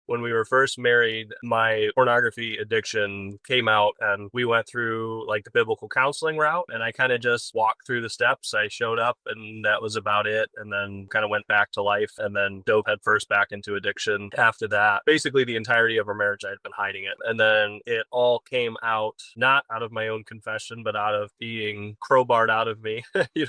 when we were first married, my pornography addiction came out and we went through like the biblical counseling route. And I kind of just walked through the steps. I showed up and that was about it. And then kind of went back to life and then dove headfirst back into addiction. After that, basically the entirety of our marriage, I'd been hiding it. And then it all came out, not out of my own confession, but out of being crowbarred out of me.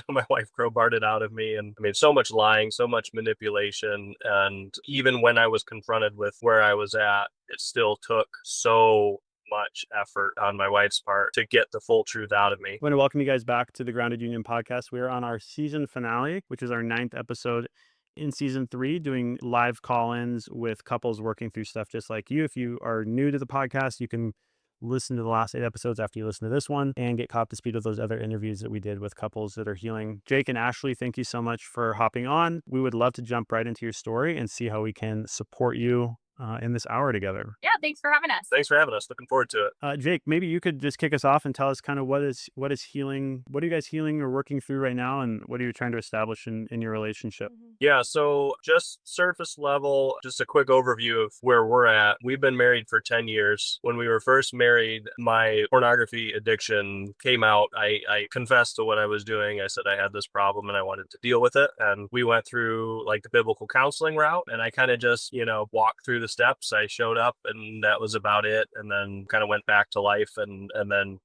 My wife crowbarred it out of me. And I mean, so much lying, so much manipulation. And even when I was confronted with where I was at, it still took so much effort on my wife's part to get the full truth out of me. I want to welcome you guys back to the Grounded Union podcast. We are on our season finale, which is our 9th episode in season 3, doing live call-ins with couples working through stuff just like you. If you are new to the podcast, you can listen to the last 8 episodes after you listen to this one and get caught up to speed with those other interviews that we did with couples that are healing. Jake and Ashley, thank you so much for hopping on. We would love to jump right into your story and see how we can support you in this hour together. Yeah, thanks for having us. Thanks for having us. Looking forward to it. Jake, maybe you could just kick us off and tell us kind of what is healing. What are you guys healing or working through right now, and what are you trying to establish in your relationship? Yeah, so just surface level, just a quick overview of where we're at. We've been married for 10 years. When we were first married, my pornography addiction came out. I confessed to what I was doing. I said I had this problem and I wanted to deal with it. And we went through like the biblical counseling route, and I kind of just, walked through the steps. I showed up and that was about it. And then kind of went back to life and then,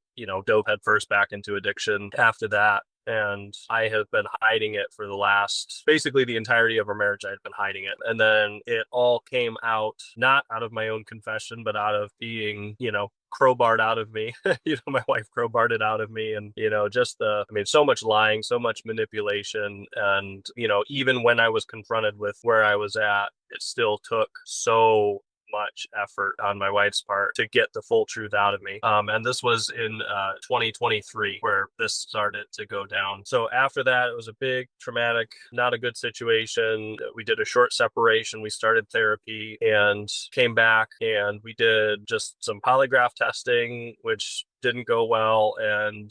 dove headfirst back into addiction after that. And I have been hiding it for the last, basically the entirety of our marriage, I'd been hiding it. And then it all came out, not out of my own confession, but out of being, crowbarred out of me. My wife crowbarred it out of me. And, so much lying, so much manipulation. And, even when I was confronted with where I was at, it still took so much effort on my wife's part to get the full truth out of me. And this was in 2023 where this started to go down. So after that, it was a big, traumatic, not a good situation. We did a short separation. We started therapy and came back, and we did just some polygraph testing, which didn't go well. And,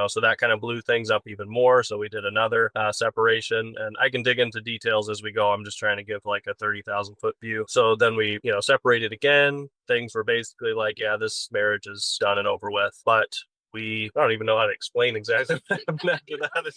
so that kind of blew things up even more. So we did another separation, and I can dig into details as we go. I'm just trying to give like a 30,000 foot view. So then we, separated again. Things were basically like, yeah, this marriage is done and over with. But I don't even know how to explain exactly what happened after that.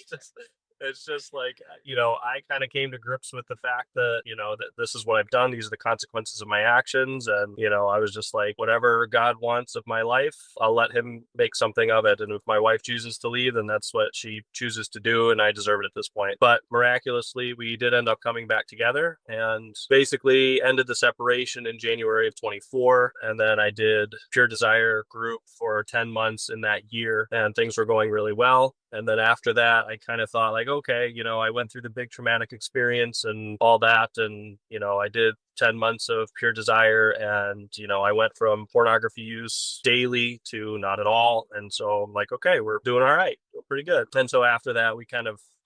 It's just like, I kind of came to grips with the fact that, that this is what I've done. These are the consequences of my actions. And, I was just like, whatever God wants of my life, I'll let him make something of it. And if my wife chooses to leave, then that's what she chooses to do. And I deserve it at this point. But miraculously, we did end up coming back together and basically ended the separation in January of 24. And then I did Pure Desire group for 10 months in that year, and things were going really well. And then after that, I kind of thought like, okay, I went through the big traumatic experience and all that. And, I did 10 months of Pure Desire, and, I went from pornography use daily to not at all. And so I'm like, okay, we're doing all right. Doing pretty good. And so after that,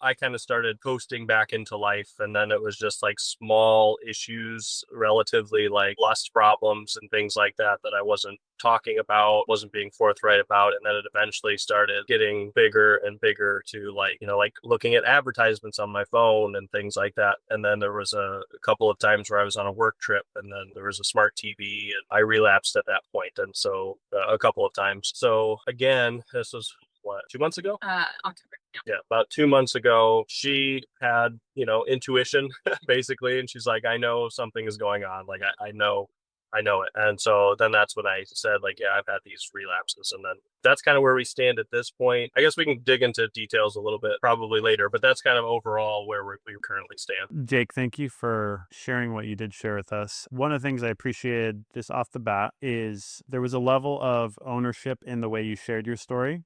I kind of started coasting back into life. And then it was just like small issues, relatively like lust problems and things like that I wasn't talking about, wasn't being forthright about. And then it eventually started getting bigger and bigger to like, like looking at advertisements on my phone and things like that. And then there was a couple of times where I was on a work trip, and then there was a smart TV, and I relapsed at that point. And so a couple of times. So again, this was what, 2 months ago? October. Yeah, about 2 months ago, she had, intuition basically. And she's like, I know something is going on. Like, I know it. And so then that's when I said like, yeah, I've had these relapses. And then that's kind of where we stand at this point. I guess we can dig into details a little bit probably later, but that's kind of overall where we currently stand. Jake, thank you for sharing what you did share with us. One of the things I appreciated just off the bat is there was a level of ownership in the way you shared your story.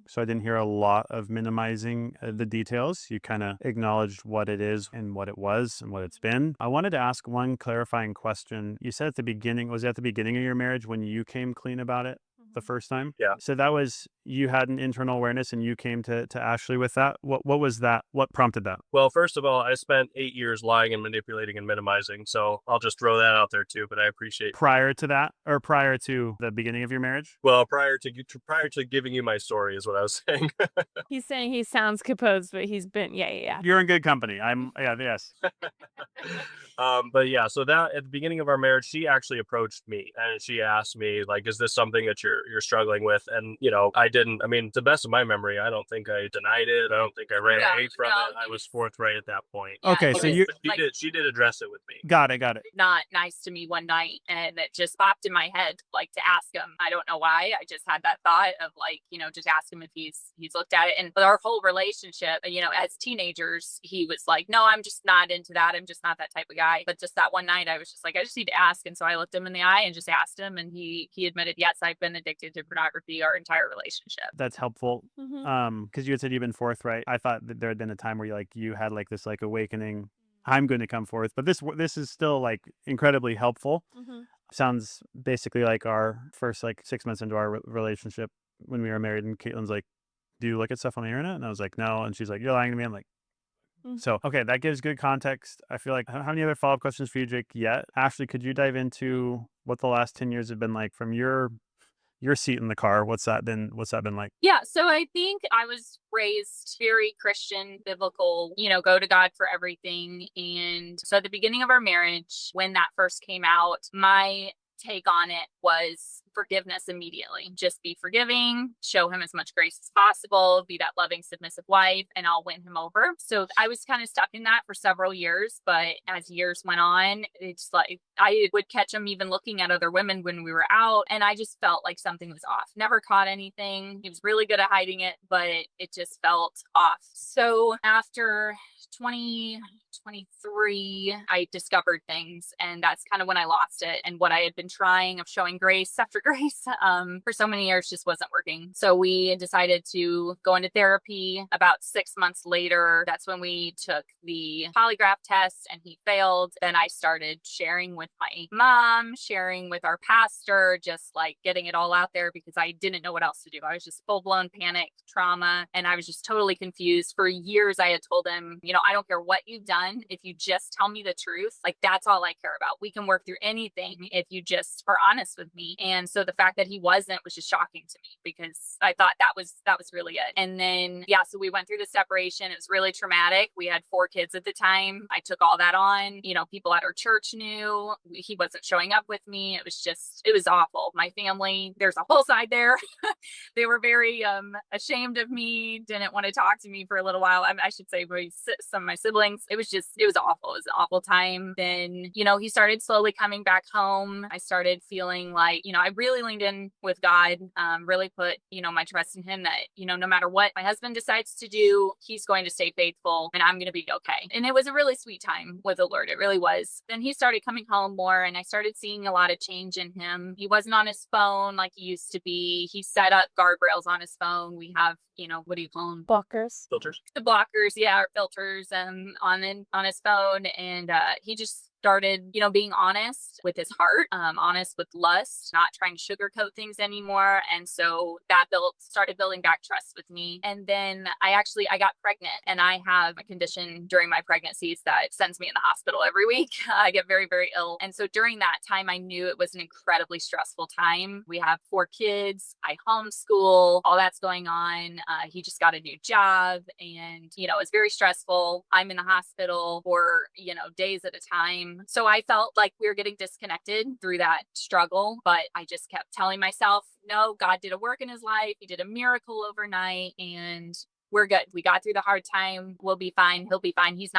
So I didn't hear a lot of minimizing the details. You kind of acknowledged what it is and what it was and what it's been. I wanted to ask one clarifying question. You said at the beginning, was it at the beginning of your marriage when you came clean about it the first time? Yeah. So that was, you had an internal awareness and you came to Ashley with that? What was that? What prompted that? Well, first of all, I spent 8 years lying and manipulating and minimizing, so I'll just throw that out there too. But I appreciate. Prior to that, or prior to the beginning of your marriage? Well, prior to giving you my story is what I was saying. He's saying he sounds composed, but he's been, yeah. You're in good company. Yes. But yeah, so that at the beginning of our marriage, she actually approached me and she asked me, like, is this something that you're struggling with? And I didn't. I mean, to the best of my memory, I don't think I denied it. I don't think I ran away from it. I was forthright at that point. Yeah, Okay, so you she did address it with me. got it. Not nice to me one night, and it just popped in my head, like, to ask him. I don't know why. I just had that thought of, like, just ask him if he's looked at it. And our whole relationship, as teenagers, he was like, no, I'm just not into that. I'm just not that type of guy. But just that one night, I was just like, I just need to ask. And so I looked him in the eye and just asked him, and he admitted, yes, I've been addicted to pornography our entire relationship. That's helpful. Mm-hmm. Because you had said you've been forthright. I thought that there had been a time where you had like this like awakening. I'm going to come forth, but this is still like incredibly helpful. Mm-hmm. Sounds basically like our first like 6 months into our relationship when we were married, and Caitlyn's like, "Do you look at stuff on the internet?" And I was like, "No," and she's like, "You're lying to me." I'm like, So, okay, that gives good context. I feel like I don't have any other follow-up questions for you, Jake, yet. Ashley, could you dive into what the last 10 years have been like from your seat in the car? What's that been like? Yeah, so I think I was raised very Christian, biblical, go to God for everything. And so at the beginning of our marriage, when that first came out, my take on it was forgiveness immediately. Just be forgiving, show him as much grace as possible, be that loving, submissive wife, and I'll win him over. So I was kind of stuck in that for several years. But as years went on, it's like I would catch him even looking at other women when we were out. And I just felt like something was off. Never caught anything. He was really good at hiding it, but it just felt off. So after 2023, I discovered things, and that's kind of when I lost it. And what I had been trying of showing grace after grace for so many years just wasn't working. So we decided to go into therapy. About 6 months later, that's when we took the polygraph test and he failed. Then I started sharing with my mom, sharing with our pastor, just like getting it all out there because I didn't know what else to do. I was just full-blown panic, trauma, and I was just totally confused. For years, I had told him, I don't care what you've done. If you just tell me the truth, like that's all I care about. We can work through anything if you just are honest with me. And so the fact that he wasn't was just shocking to me because I thought that was really it. And then, so we went through the separation. It was really traumatic. We had 4 kids at the time. I took all that on. People at our church knew he wasn't showing up with me. It was awful. My family, there's a whole side there. They were very ashamed of me, didn't want to talk to me for a little while. I should say some of my siblings. It was awful. It was an awful time. Then, he started slowly coming back home. I started feeling like, I really leaned in with God, really put, my trust in him that, no matter what my husband decides to do, he's going to stay faithful and I'm going to be okay. And it was a really sweet time with the Lord. It really was. Then he started coming home more and I started seeing a lot of change in him. He wasn't on his phone like he used to be. He set up guardrails on his phone. We have, what do you call them? Blockers. Filters. The blockers, or filters on his phone. And he just started, being honest with his heart, honest with lust, not trying to sugarcoat things anymore. And so that started building back trust with me. And then I got pregnant, and I have a condition during my pregnancies that sends me in the hospital every week. I get very, very ill. And so during that time, I knew it was an incredibly stressful time. We have 4 kids. I homeschool, all that's going on. He just got a new job and, it's very stressful. I'm in the hospital for, days at a time. So I felt like we were getting disconnected through that struggle, but I just kept telling myself, no, God did a work in his life. He did a miracle overnight and we're good. We got through the hard time. We'll be fine. He'll be fine. He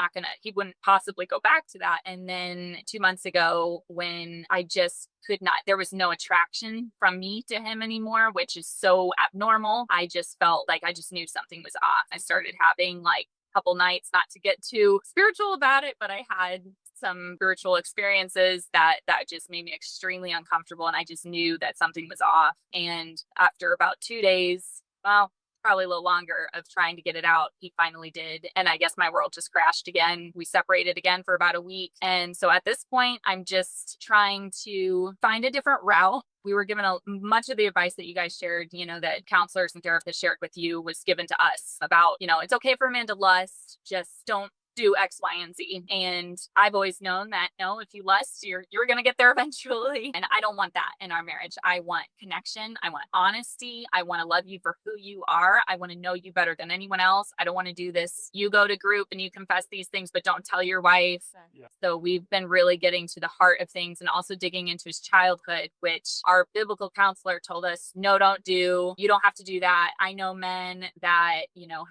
wouldn't possibly go back to that. And then 2 months ago, when I just could not, there was no attraction from me to him anymore, which is so abnormal. I just felt like I just knew something was off. I started having like a couple nights, not to get too spiritual about it, but I had some spiritual experiences that just made me extremely uncomfortable. And I just knew that something was off. And after about 2 days, well, probably a little longer of trying to get it out. He finally did. And I guess my world just crashed again. We separated again for about a week. And so at this point, I'm just trying to find a different route. We were given much of the advice that you guys shared, that counselors and therapists shared with you was given to us about, it's okay for a man to lust, just don't do X, Y, and Z. And I've always known that, no, if you lust, you're going to get there eventually. And I don't want that in our marriage. I want connection. I want honesty. I want to love you for who you are. I want to know you better than anyone else. I don't want to do this. You go to group and you confess these things, but don't tell your wife. Yeah. So we've been really getting to the heart of things and also digging into his childhood, which our biblical counselor told us, no, don't do. You don't have to do that. I know men that,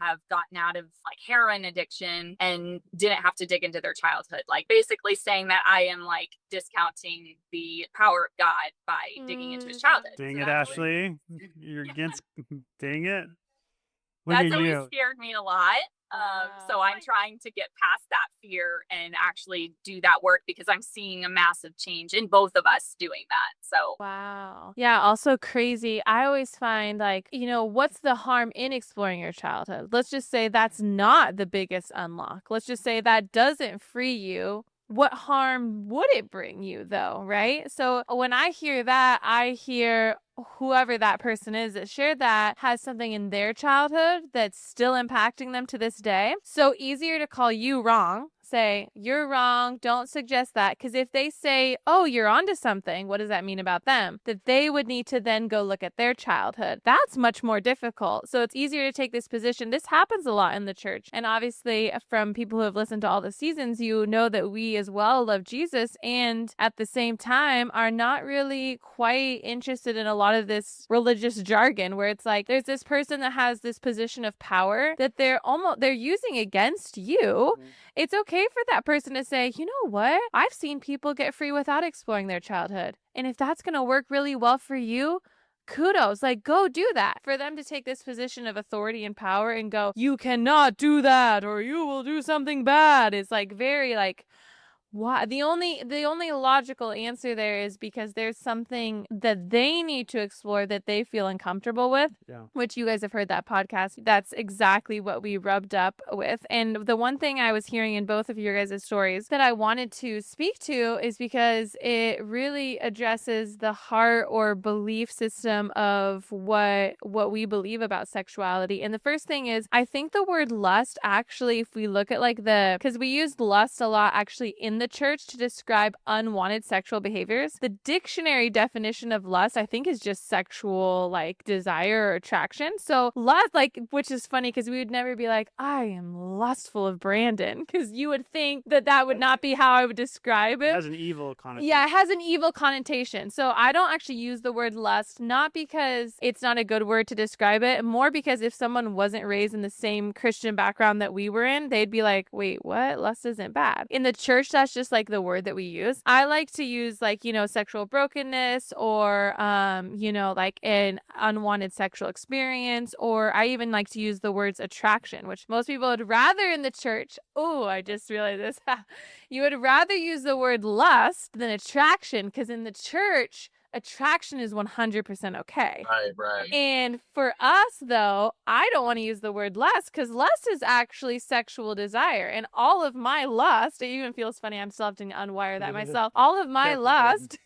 have gotten out of like heroin addiction and didn't have to dig into their childhood, like basically saying that I am like discounting the power of God by digging into his childhood. Dang it, Ashley. You're against, dang it. That's always scared me a lot. So I'm trying to get past that fear and actually do that work because I'm seeing a massive change in both of us doing that. So wow. Yeah, also crazy. I always find like, what's the harm in exploring your childhood? Let's just say that's not the biggest unlock. Let's just say that doesn't free you. What harm would it bring you though, right? So when I hear that, I hear whoever that person is that shared that has something in their childhood that's still impacting them to this day. So easier to call you wrong, say, you're wrong, don't suggest that. Because if they say, oh, you're onto something, what does that mean about them? That they would need to then go look at their childhood. That's much more difficult. So it's easier to take this position. This happens a lot in the church. And obviously, from people who have listened to all the seasons, you know that we as well love Jesus and at the same time are not really quite interested in a lot of this religious jargon where it's like there's this person that has this position of power that they're using against you. It's okay for that person to say, you know what? I've seen people get free without exploring their childhood. And if that's going to work really well for you, kudos, like go do that. For them to take this position of authority and power and go, you cannot do that or you will do something bad. It's like very like, why? The only logical answer there is because there's something that they need to explore that they feel uncomfortable with, which you guys have heard that podcast. That's exactly what we rubbed up with. And the one thing I was hearing in both of your guys' stories that I wanted to speak to is because it really addresses the heart or belief system of what we believe about sexuality. And the first thing is, I think the word lust actually, if we look at like because we used lust a lot actually in the church to describe unwanted sexual behaviors. The dictionary definition of lust, I think, is just sexual like desire or attraction. So lust, like, which is funny because we would never be like, I am lustful of Brandon, because you would think that would not be how I would describe it. It has an evil connotation. Yeah, it has an evil connotation. So I don't actually use the word lust, not because it's not a good word to describe it, more because if someone wasn't raised in the same Christian background that we were in, they'd be like, wait, what? Lust isn't bad. In the church, that's just like the word that we use. I like to use like, sexual brokenness or, like an unwanted sexual experience, or I even like to use the words attraction, which most people would rather in the church. Oh, I just realized this. You would rather use the word lust than attraction because in the church, attraction is 100% okay. Right. And for us, though, I don't want to use the word lust because lust is actually sexual desire. And all of my lust, it even feels funny, I'm still having to unwire that myself. All of my lust,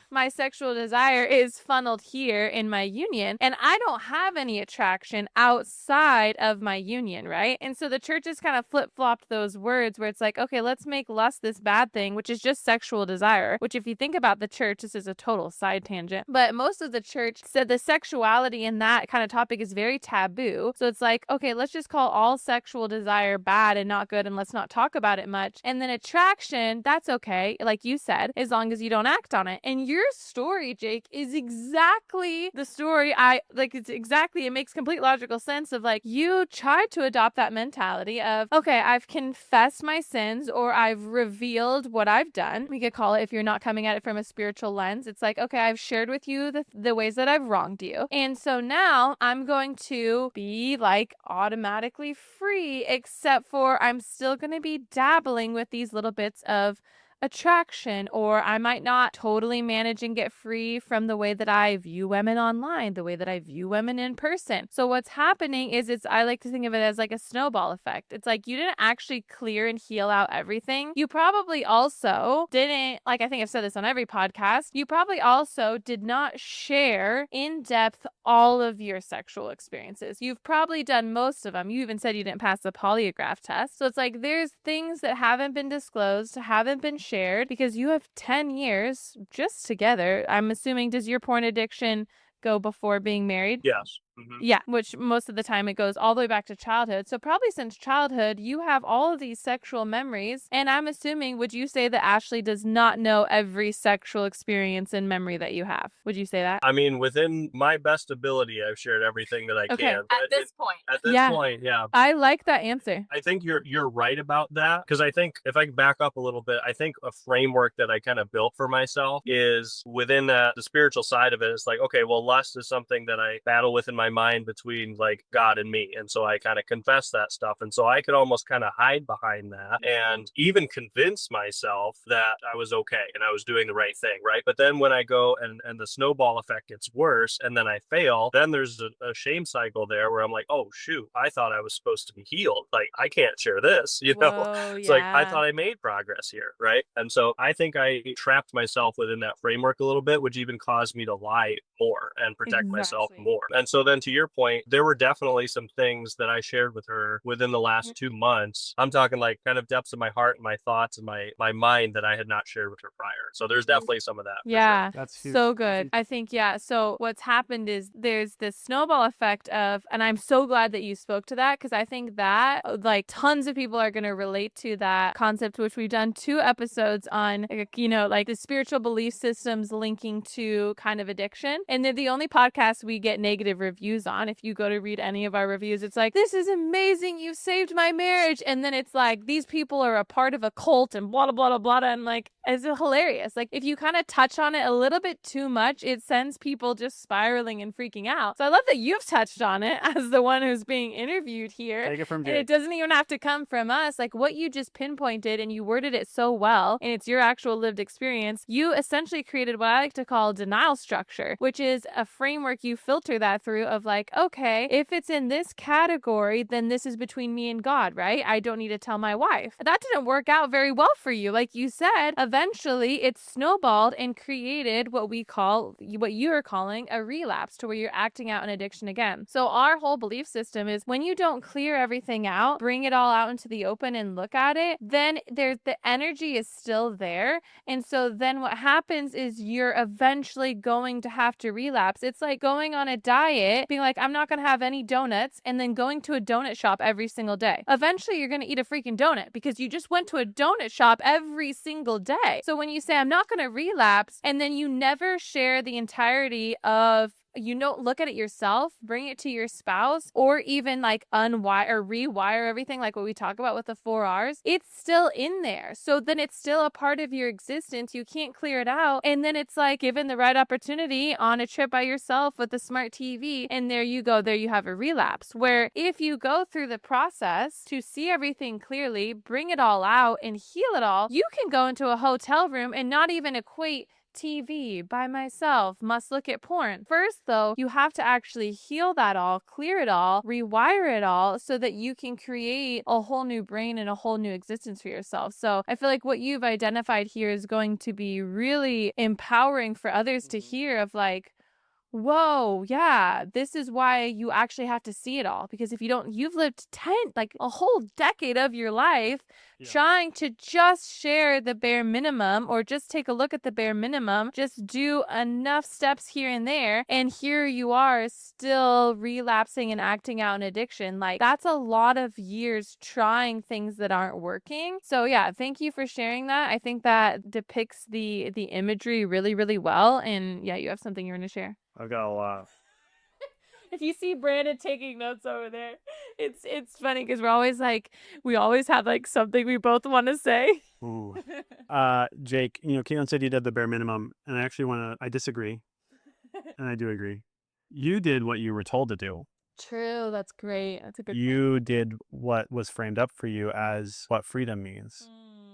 my sexual desire is funneled here in my union. And I don't have any attraction outside of my union, right? And so the church has kind of flip-flopped those words where it's like, okay, let's make lust this bad thing, which is just sexual desire, which if you think about the church, this is a total side tangent, but most of the church said the sexuality in that kind of topic is very taboo. So it's like, okay, let's just call all sexual desire bad and not good, and let's not talk about it much. And then attraction, that's okay, like you said, as long as you don't act on it. And your story, Jake, is exactly the story it makes complete logical sense of like, you tried to adopt that mentality of, okay, I've confessed my sins or I've revealed what I've done. We could call it, if you're not coming at it from a spiritual lens, it's like, okay, I've shared with you the ways that I've wronged you. And so now I'm going to be like automatically free, except for I'm still going to be dabbling with these little bits of attraction, or I might not totally manage and get free from the way that I view women online, the way that I view women in person. So what's happening is I like to think of it as like a snowball effect. It's like you didn't actually clear and heal out everything. You probably also didn't, like I think I've said this on every podcast, you probably also did not share in depth all of your sexual experiences. You've probably done most of them. You even said you didn't pass the polygraph test. So it's like there's things that haven't been disclosed, haven't been shared because you have 10 years just together. I'm assuming, does your porn addiction go before being married? Yes. Yeah, which most of the time it goes all the way back to childhood. So probably since childhood, you have all of these sexual memories. And I'm assuming, would you say that Ashley does not know every sexual experience and memory that you have? Would you say that? I mean, within my best ability, I've shared everything that I Okay. can. At this point. At this Yeah. point, yeah. I like that answer. I think you're right about that, because I think if I can back up a little bit, I think a framework that I kind of built for myself is within that the spiritual side of it. It's like, okay, well, lust is something that I battle with in my mind between like God and me, and so I kind of confess that stuff, and so I could almost kind of hide behind that and even convince myself that I was okay and I was doing the right thing, right? But then when I go and the snowball effect gets worse, and then I fail, then there's a shame cycle there where I'm like, oh shoot, I thought I was supposed to be healed. Like, I can't share this, you know? Whoa, It's like, I yeah. thought I made progress here, right? And so I think I trapped myself within that framework a little bit, which even caused me to lie more and protect myself Exactly. more. And so then to your point, there were definitely some things that I shared with her within the last 2 months. I'm talking like kind of depths of my heart and my thoughts and my mind that I had not shared with her prior. So there's definitely some of that. For sure. Yeah, That's huge. so good. I think, yeah. So what's happened is there's this snowball effect of, and I'm so glad that you spoke to that, because I think that like tons of people are going to relate to that concept, which we've done 2 episodes on, like the spiritual belief systems linking to kind of addiction. And they're the only podcast we get negative reviews on. If you go to read any of our reviews, it's like, this is amazing. You saved my marriage. And then it's like, these people are a part of a cult and blah, blah, blah, blah, blah. And like, it's hilarious. Like, if you kind of touch on it a little bit too much, it sends people just spiraling and freaking out. So I love that you've touched on it as the one who's being interviewed here. Take it from And it Jake. doesn't even have to come from us. Like, what you just pinpointed and you worded it so well, and it's your actual lived experience, you essentially created what I like to call denial structure, which is a framework you filter that through of like, okay, if it's in this category, then this is between me and God, right? I don't need to tell my wife. That didn't work out very well for you. Like you said, eventually it snowballed and created what you are calling a relapse, to where you're acting out an addiction again. So our whole belief system is when you don't clear everything out, bring it all out into the open and look at it, then the energy is still there. And so then what happens is you're eventually going to have to relapse. It's like going on a diet, being like, I'm not going to have any donuts, and then going to a donut shop every single day. Eventually you're going to eat a freaking donut because you just went to a donut shop every single day. So when you say, I'm not going to relapse, and then you never share the entirety of, you don't look at it yourself, bring it to your spouse, or even like unwire or rewire everything, like what we talk about with the 4 R's, it's still in there. So then it's still a part of your existence. You can't clear it out. And then it's like, given the right opportunity, on a trip by yourself with a smart TV, and there you go, there you have a relapse. Where if you go through the process to see everything clearly, bring it all out and heal it all, you can go into a hotel room and not even equate TV by myself, must look at porn. First, though, you have to actually heal that all, clear it all, rewire it all, so that you can create a whole new brain and a whole new existence for yourself. So I feel like what you've identified here is going to be really empowering for others to hear, of like, whoa, yeah, this is why you actually have to see it all. Because if you don't, you've lived like a whole decade of your life trying to just share the bare minimum, or just take a look at the bare minimum, just do enough steps here and there. And here you are still relapsing and acting out an addiction. Like, that's a lot of years trying things that aren't working. So yeah, thank you for sharing that. I think that depicts the imagery really, really well. And yeah, you have something you're going to share. I've got a lot. If you see Brandon taking notes over there, it's funny because we always have like something we both want to say. Ooh. Jake, Caitlyn said you did the bare minimum, and I disagree, and I do agree. You did what you were told to do. True, that's great. That's a good point. You did what was framed up for you as what freedom means.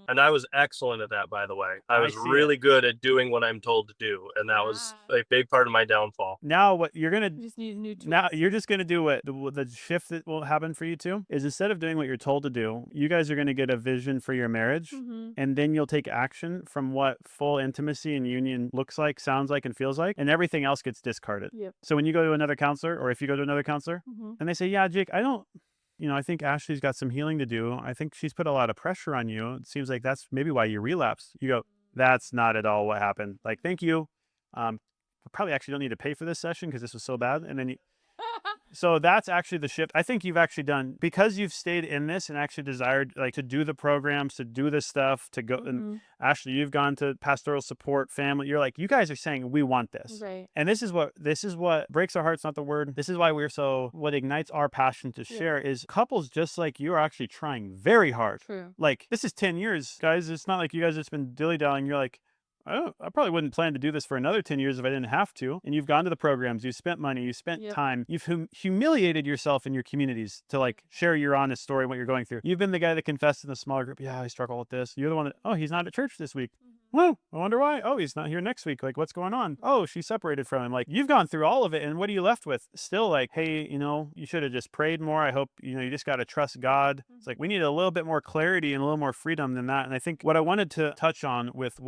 And I was excellent at that, by the way. I was see really good at doing what I'm told to do. And that was a big part of my downfall. Now what you're going You to just need new tools. Now you're just going to do what the shift that will happen for you too is instead of doing what you're told to do, you guys are going to get a vision for your marriage, and then you'll take action from what full intimacy and union looks like, sounds like, and feels like, and everything else gets discarded. Yep. So when you go to another counselor, or if you go to another counselor, and they say, "Yeah, Jake, I think Ashley's got some healing to do. I think she's put a lot of pressure on you. It seems like that's maybe why you relapsed." You go, "That's not at all what happened. Like, thank you. I probably actually don't need to pay for this session because this was so bad." And then so that's actually the shift. I think you've actually done, because you've stayed in this and actually desired like to do the programs, to do this stuff, to go. And Ashley, you've gone to pastoral support, family. You're like, you guys are saying we want this. Right. And this is what breaks our hearts, not the word. This is why what ignites our passion to share is couples just like you are actually trying very hard. True. Like, this is 10 years, guys. It's not like you guys have just been dilly-dallying. You're like, I probably wouldn't plan to do this for another 10 years if I didn't have to. And you've gone to the programs, you've spent money, you spent time, you've humiliated yourself in your communities to like share your honest story, what you're going through. You've been the guy that confessed in the smaller group. Yeah, I struggle with this. You're the one that, oh, he's not at church this week. Well, I wonder why. Oh, he's not here next week. Like, what's going on? Oh, she's separated from him. Like, you've gone through all of it. And what are you left with? Still like, hey, you should have just prayed more. I hope, you just got to trust God. It's like, we need a little bit more clarity and a little more freedom than that. And I think what I wanted to touch on with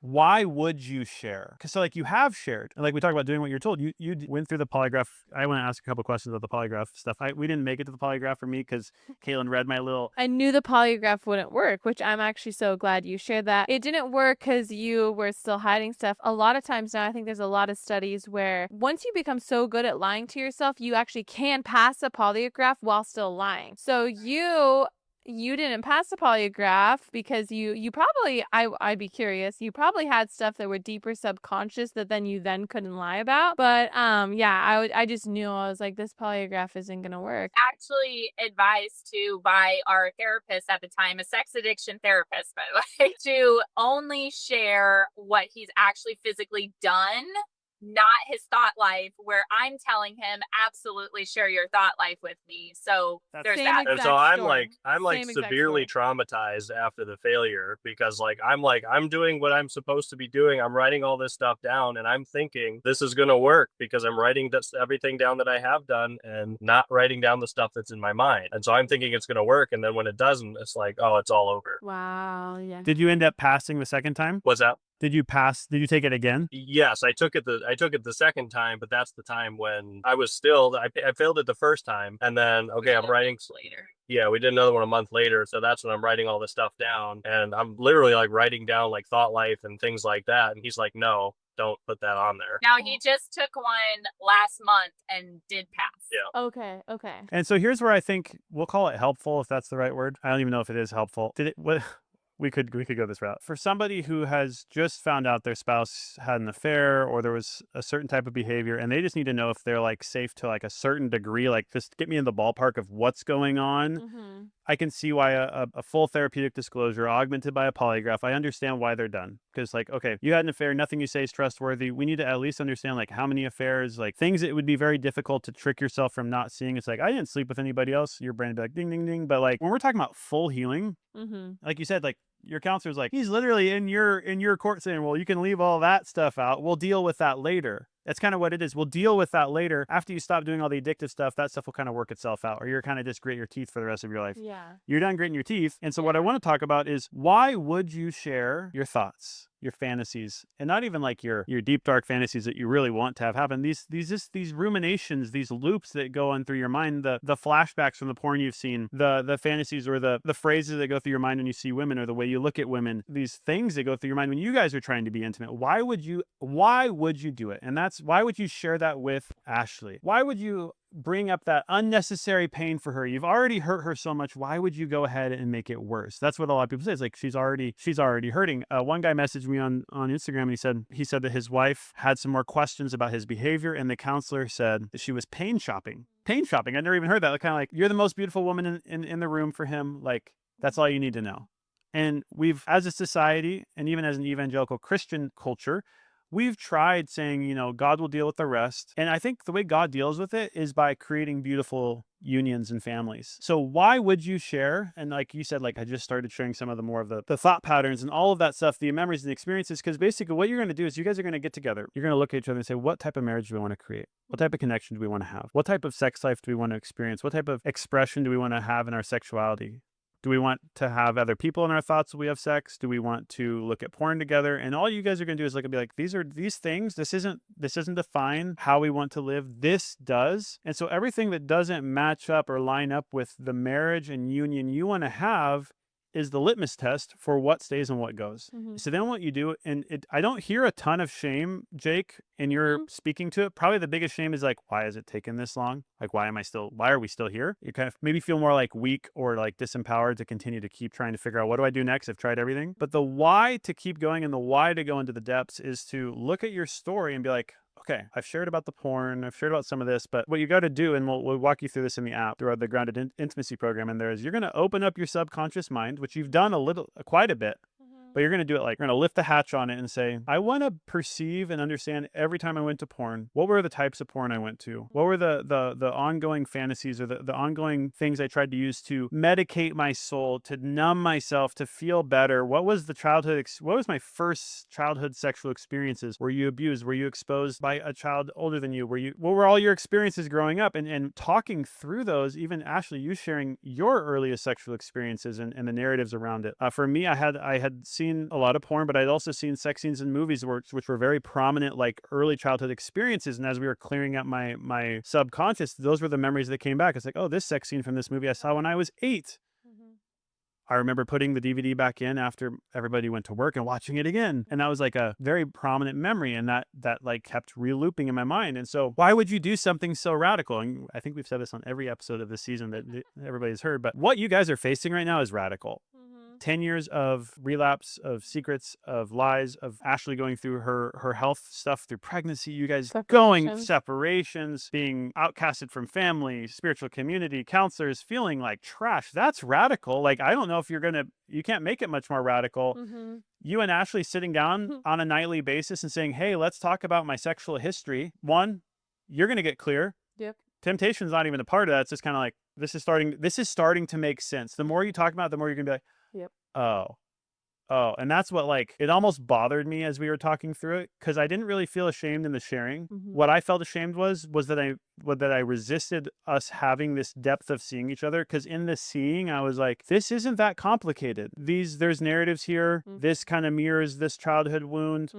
why would you share? Because you have shared, and like we talked about doing what you're told. You went through the polygraph. I want to ask a couple questions about the polygraph stuff. We didn't make it to the polygraph for me because Caitlyn read my little. I knew the polygraph wouldn't work, which I'm actually so glad you shared that. It didn't work because you were still hiding stuff. A lot of times now, I think there's a lot of studies where once you become so good at lying to yourself, you actually can pass a polygraph while still lying. So you didn't pass the polygraph because you probably, I'd be curious, you probably had stuff that were deeper subconscious that you couldn't lie about. But I just knew, I was like, this polygraph isn't gonna work. Actually advised by our therapist at the time, a sex addiction therapist, by the way, to only share what he's actually physically done, not his thought life, where I'm telling him absolutely share your thought life with me. So there's that. And so I'm severely traumatized after the failure because I'm doing what I'm supposed to be doing. I'm writing all this stuff down and I'm thinking this is going to work because I'm writing everything down that I have done and not writing down the stuff that's in my mind. And so I'm thinking it's going to work. And then when it doesn't, it's like, oh, it's all over. Wow. Yeah. Did you end up passing the second time? What's that? Did you pass? Did you take it again? Yes, I took it the second time, but that's the time when I was I failed it the first time. And then, I'm writing later. Yeah, we did another one a month later. So that's when I'm writing all this stuff down. And I'm literally writing down thought life and things like that. And he's like, no, don't put that on there. Now he just took one last month and did pass. Yeah. Okay. And so here's where I think we'll call it helpful, if that's the right word. I don't even know if it is helpful. We could go this route. For somebody who has just found out their spouse had an affair or there was a certain type of behavior and they just need to know if they're safe to a certain degree, just get me in the ballpark of what's going on. I can see why a full therapeutic disclosure augmented by a polygraph, I understand why they're done. Because okay, you had an affair, nothing you say is trustworthy. We need to at least understand how many affairs, things that it would be very difficult to trick yourself from not seeing. It's I didn't sleep with anybody else. Your brain would be like, ding, ding, ding. But when we're talking about full healing, like you said, your counselor's he's literally in your court saying, well, you can leave all that stuff out. We'll deal with that later. That's kind of what it is. We'll deal with that later. After you stop doing all the addictive stuff, that stuff will kind of work itself out, or you're kind of just grit your teeth for the rest of your life. Yeah. You're done gritting your teeth. And so what I want to talk about is, why would you share your thoughts, your fantasies, and not even your deep, dark fantasies that you really want to have happen. These ruminations, these loops that go on through your mind, the flashbacks from the porn you've seen, the fantasies or the phrases that go through your mind when you see women or the way you look at women, these things that go through your mind when you guys are trying to be intimate. Why would you do it? And why would you share that with Ashley? Why would you bring up that unnecessary pain for her? You've already hurt her so much. Why would you go ahead and make it worse? That's what a lot of people say. It's she's already hurting. One guy messaged me on Instagram and he said that his wife had some more questions about his behavior, and the counselor said that she was pain shopping. Pain shopping. I never even heard that. Kind of you're the most beautiful woman in the room for him. That's all you need to know. And we've, as a society, and even as an evangelical Christian culture, we've tried saying, God will deal with the rest. And I think the way God deals with it is by creating beautiful unions and families. So why would you share? And like you said, like I just started sharing some of the more of the thought patterns and all of that stuff, the memories and the experiences, because basically what you're going to do is you guys are going to get together. You're going to look at each other and say, what type of marriage do we want to create? What type of connection do we want to have? What type of sex life do we want to experience? What type of expression do we want to have in our sexuality? Do we want to have other people in our thoughts when we have sex? Do we want to look at porn together? And all you guys are going to do is look and be like, these are these things. This doesn't define how we want to live. This does. And so everything that doesn't match up or line up with the marriage and union you want to have is the litmus test for what stays and what goes. So then what you do, and I don't hear a ton of shame, Jake, and you're speaking to it. Probably the biggest shame is like, why has it taken this long? Like, why are we still here? You kind of maybe feel more like weak or like disempowered to continue to keep trying to figure out, what do I do next? I've tried everything. But the why to keep going and the why to go into the depths is to look at your story and be like, okay, I've shared about the porn, I've shared about some of this, but what you got to do, and we'll walk you through this in the app, through the Grounded Intimacy program, and you're going to open up your subconscious mind, which you've done quite a bit, but you're going to do it like, you're going to lift the hatch on it and say, I want to perceive and understand every time I went to porn, what were the types of porn I went to? What were the ongoing fantasies or the ongoing things I tried to use to medicate my soul, to numb myself, to feel better? What was what was my first childhood sexual experiences? Were you abused? Were you exposed by a child older than you? What were all your experiences growing up? And talking through those, even Ashley, you sharing your earliest sexual experiences and the narratives around it. For me, I had seen a lot of porn, but I'd also seen sex scenes in movies which were very prominent, like early childhood experiences. And as we were clearing up my subconscious, those were the memories that came back. It's like, oh, this sex scene from this movie I saw when I was 8. I remember putting the DVD back in after everybody went to work and watching it again. And that was like a very prominent memory. And that like kept re-looping in my mind. And so why would you do something so radical? And I think we've said this on every episode of this season that everybody's heard, but what you guys are facing right now is radical. 10 years of relapse, of secrets, of lies, of Ashley going through her health stuff through pregnancy, you guys going separations, being outcasted from family, spiritual community, counselors, feeling like trash. That's radical. Like, I don't know if you can't make it much more radical. You and Ashley sitting down on a nightly basis and saying, hey, let's talk about my sexual history. One, you're going to get clear. Yep. Temptation's not even a part of that. It's just kind of like, this is starting to make sense. The more you talk about it, the more you're going to be like, yep. Oh, and that's what, like, it almost bothered me as we were talking through it, because I didn't really feel ashamed in the sharing. What I felt ashamed was that I resisted us having this depth of seeing each other, because in the seeing, I was like, this isn't that complicated. There's narratives here. This kind of mirrors this childhood wound.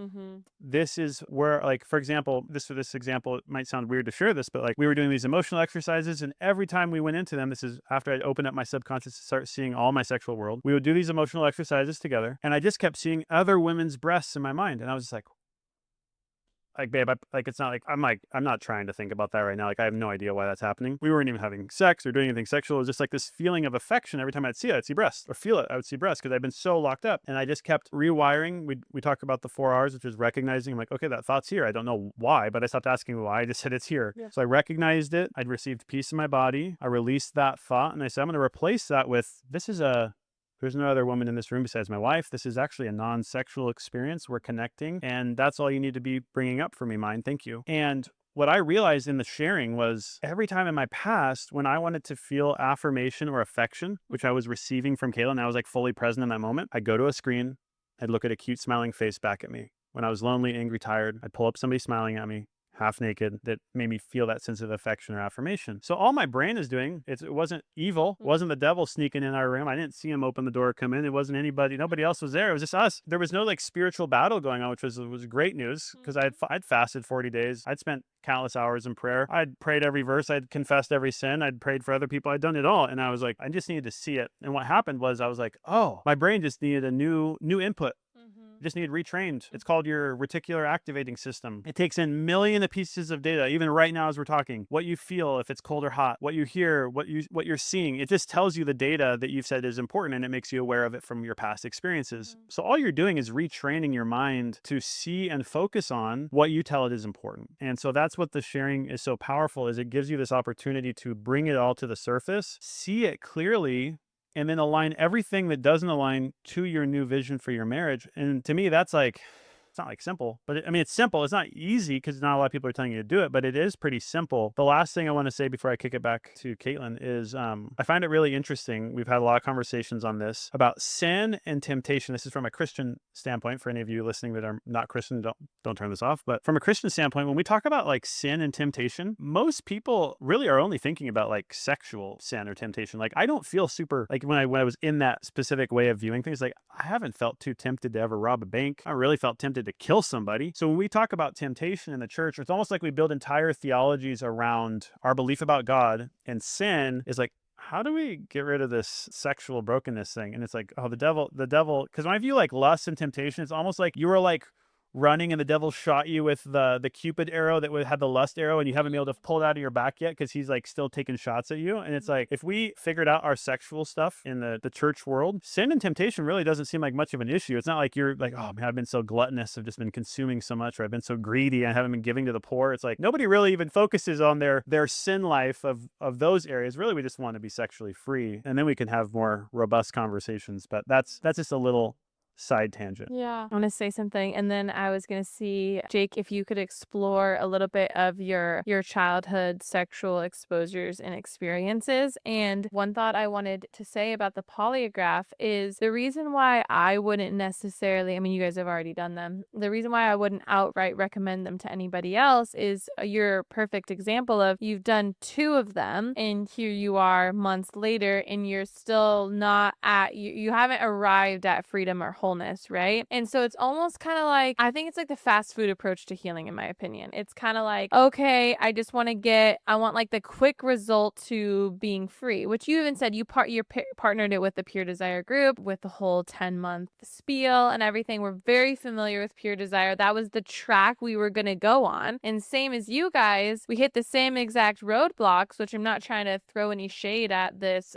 This is where, like, for example, this example, it might sound weird to share this, but like we were doing these emotional exercises, and every time we went into them, this is after I'd opened up my subconscious to start seeing all my sexual world, we would do these emotional exercises together. And I just kept seeing other women's breasts in my mind. And I was just like, babe, it's not like, I'm not trying to think about that right now. Like, I have no idea why that's happening. We weren't even having sex or doing anything sexual. It was just like this feeling of affection. Every time I'd see breasts or feel it, I would see breasts, because I'd been so locked up. And I just kept rewiring. We talked about the 4 R's, which is recognizing. I'm like, okay, that thought's here. I don't know why, but I stopped asking why. I just said it's here. Yeah. So I recognized it. I'd received peace in my body. I released that thought. And I said, I'm going to replace that with, there's no other woman in this room besides my wife. This is actually a non-sexual experience. We're connecting. And that's all you need to be bringing up for me, mind. Thank you. And what I realized in the sharing was every time in my past, when I wanted to feel affirmation or affection, which I was receiving from Caitlyn, I was like fully present in that moment. I'd go to a screen. I'd look at a cute smiling face back at me. When I was lonely, angry, tired, I'd pull up somebody smiling at me, half naked, that made me feel that sense of affection or affirmation. So all my brain is doing, it wasn't evil, it wasn't the devil sneaking in our room. I didn't see him open the door, come in. It wasn't nobody else was there. It was just us. There was no like spiritual battle going on, which was great news, because I'd fasted 40 days. I'd spent countless hours in prayer. I'd prayed every verse. I'd confessed every sin. I'd prayed for other people. I'd done it all. And I was like, I just needed to see it. And what happened was I was like, oh, my brain just needed a new input. Just need retrained. It's called your reticular activating system. It takes in millions of pieces of data, even right now as we're talking. What you feel, if it's cold or hot, what you hear, what you're seeing. It just tells you the data that you've said is important, and it makes you aware of it from your past experiences. So all you're doing is retraining your mind to see and focus on what you tell it is important. And so that's what the sharing is so powerful, is it gives you this opportunity to bring it all to the surface, see it clearly, and then align everything that doesn't align to your new vision for your marriage. And to me, that's like, it's not like simple, but I mean, it's simple. It's not easy because not a lot of people are telling you to do it, but it is pretty simple. The last thing I want to say before I kick it back to Caitlyn is I find it really interesting. We've had a lot of conversations on this about sin and temptation. This is from a Christian standpoint. For any of you listening that are not Christian, don't turn this off. But from a Christian standpoint, when we talk about like sin and temptation, most people really are only thinking about like sexual sin or temptation. Like I don't feel super like when I was in that specific way of viewing things, like I haven't felt too tempted to ever rob a bank. I really felt tempted to kill somebody. So when we talk about temptation in the church, it's almost like we build entire theologies around our belief about God, and sin is like, how do we get rid of this sexual brokenness thing? And it's like, oh, the devil, because when I view like lust and temptation, it's almost like you were like running and the devil shot you with the Cupid arrow that had the lust arrow, and you haven't been able to pull it out of your back yet because he's like still taking shots at you. And it's like, if we figured out our sexual stuff in the church world, sin and temptation really doesn't seem like much of an issue. It's not like you're like, oh man, I've been so gluttonous, I've just been consuming so much, or I've been so greedy, I haven't been giving to the poor. It's like nobody really even focuses on their sin life of those areas. Really, we just want to be sexually free, and then we can have more robust conversations. But that's just a little side tangent. Yeah. I want to say something. And then I was going to see, Jake, if you could explore a little bit of your childhood sexual exposures and experiences. And one thought I wanted to say about the polygraph is the reason why I wouldn't necessarily, I mean, you guys have already done them. The reason why I wouldn't outright recommend them to anybody else is your perfect example of you've done 2 of them and here you are months later and you're still not you haven't arrived at freedom or wholeness, right? And so it's almost kind of like, I think it's like the fast food approach to healing, in my opinion. It's kind of like, okay, I just want I want like the quick result to being free, which you even said you partnered it with the Pure Desire group with the whole 10-month spiel and everything. We're very familiar with Pure Desire. That was the track we were going to go on. And same as you guys, we hit the same exact roadblocks, which I'm not trying to throw any shade at this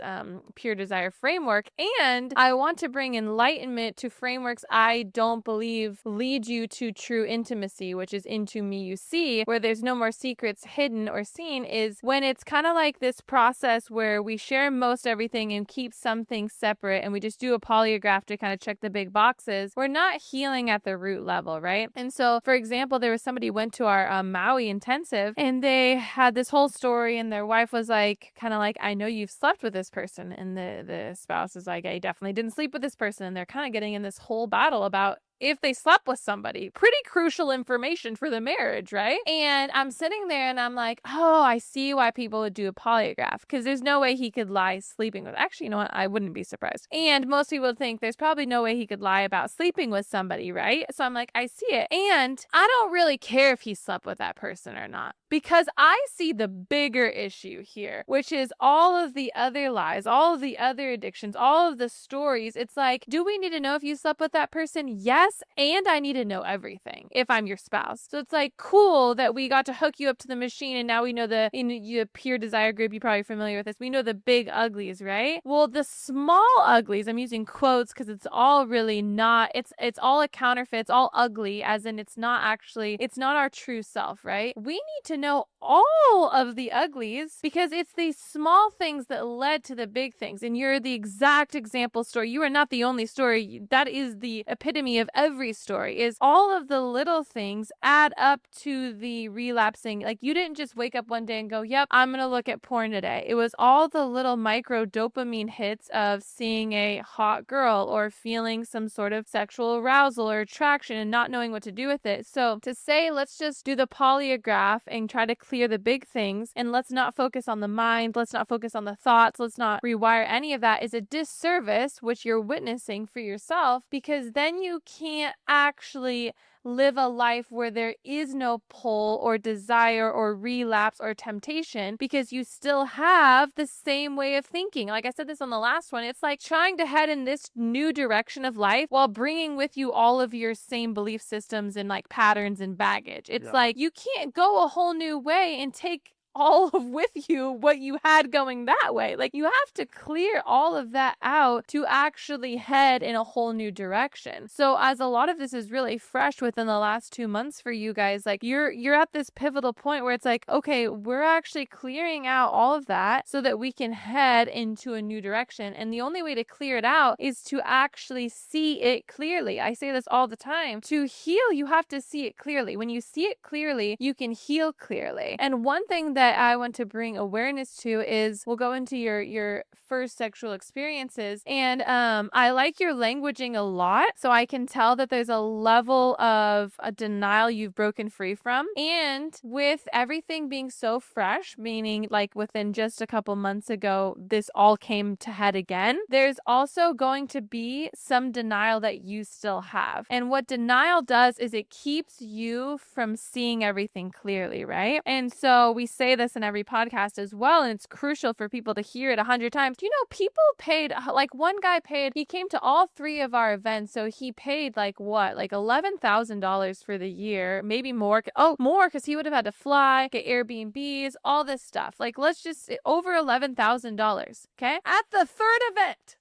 Pure Desire framework. And I want to bring enlightenment to frameworks I don't believe lead you to true intimacy, which is into me you see, where there's no more secrets hidden or seen, is when it's kind of like this process where we share most everything and keep some things separate and we just do a polygraph to kind of check the big boxes. We're not healing at the root level, right? And so, for example, there was somebody who went to our Maui intensive and they had this whole story and their wife was like, kind of like, I know you've slept with this person. And the spouse is like, I definitely didn't sleep with this person. And they're kind of getting in this whole battle about if they slept with somebody. Pretty crucial information for the marriage, right? And I'm sitting there and I'm like, oh, I see why people would do a polygraph, because there's no way he could lie sleeping with. Actually, you know what? I wouldn't be surprised. And most people would think there's probably no way he could lie about sleeping with somebody, right? So I'm like, I see it. And I don't really care if he slept with that person or not, because I see the bigger issue here, which is all of the other lies, all of the other addictions, all of the stories. It's like, do we need to know if you slept with that person? Yes. And I need to know everything if I'm your spouse. So it's like, cool that we got to hook you up to the machine and now we know in the Pure Desire group, you're probably familiar with this. We know the Big Uglies, right? Well, the Small Uglies, I'm using quotes because it's all really not, it's all a counterfeit, it's all ugly, as in it's not our true self, right? We need to know all of the uglies because it's these small things that led to the big things. And you're the exact example story. You are not the only story. That is the epitome of every story, is all of the little things add up to the relapsing. Like, you didn't just wake up one day and go, yep, I'm going to look at porn today. It was all the little micro dopamine hits of seeing a hot girl or feeling some sort of sexual arousal or attraction and not knowing what to do with it. So to say, let's just do the polygraph and try to clear the big things and let's not focus on the mind, let's not focus on the thoughts, let's not rewire any of that, is a disservice, which you're witnessing for yourself, because then you can't actually live a life where there is no pull or desire or relapse or temptation, because you still have the same way of thinking. Like I said this on the last one, it's like trying to head in this new direction of life while bringing with you all of your same belief systems and like patterns and baggage. It's like you can't go a whole new way and take all of with you what you had going that way. Like, you have to clear all of that out to actually head in a whole new direction. So as a lot of this is really fresh within the last 2 months for you guys, like you're at this pivotal point where it's like, okay, we're actually clearing out all of that so that we can head into a new direction. And the only way to clear it out is to actually see it clearly. I say this all the time. To heal, you have to see it clearly. When you see it clearly, you can heal clearly. And one thing that I want to bring awareness to is, we'll go into your first sexual experiences, and I like your languaging a lot, so I can tell that there's a level of a denial you've broken free from. And with everything being so fresh, meaning like within just a couple months ago this all came to head again, there's also going to be some denial that you still have. And what denial does is it keeps you from seeing everything clearly, right? And so we say this in every podcast as well, and it's crucial for people to hear it 100 times. Do you know people paid, like one guy paid, he came to all 3 of our events, so he paid like what, like $11,000 for the year, maybe more. Oh, more, because he would have had to fly, get Airbnbs, all this stuff. Like, let's just over $11,000. Okay, at the 3rd event,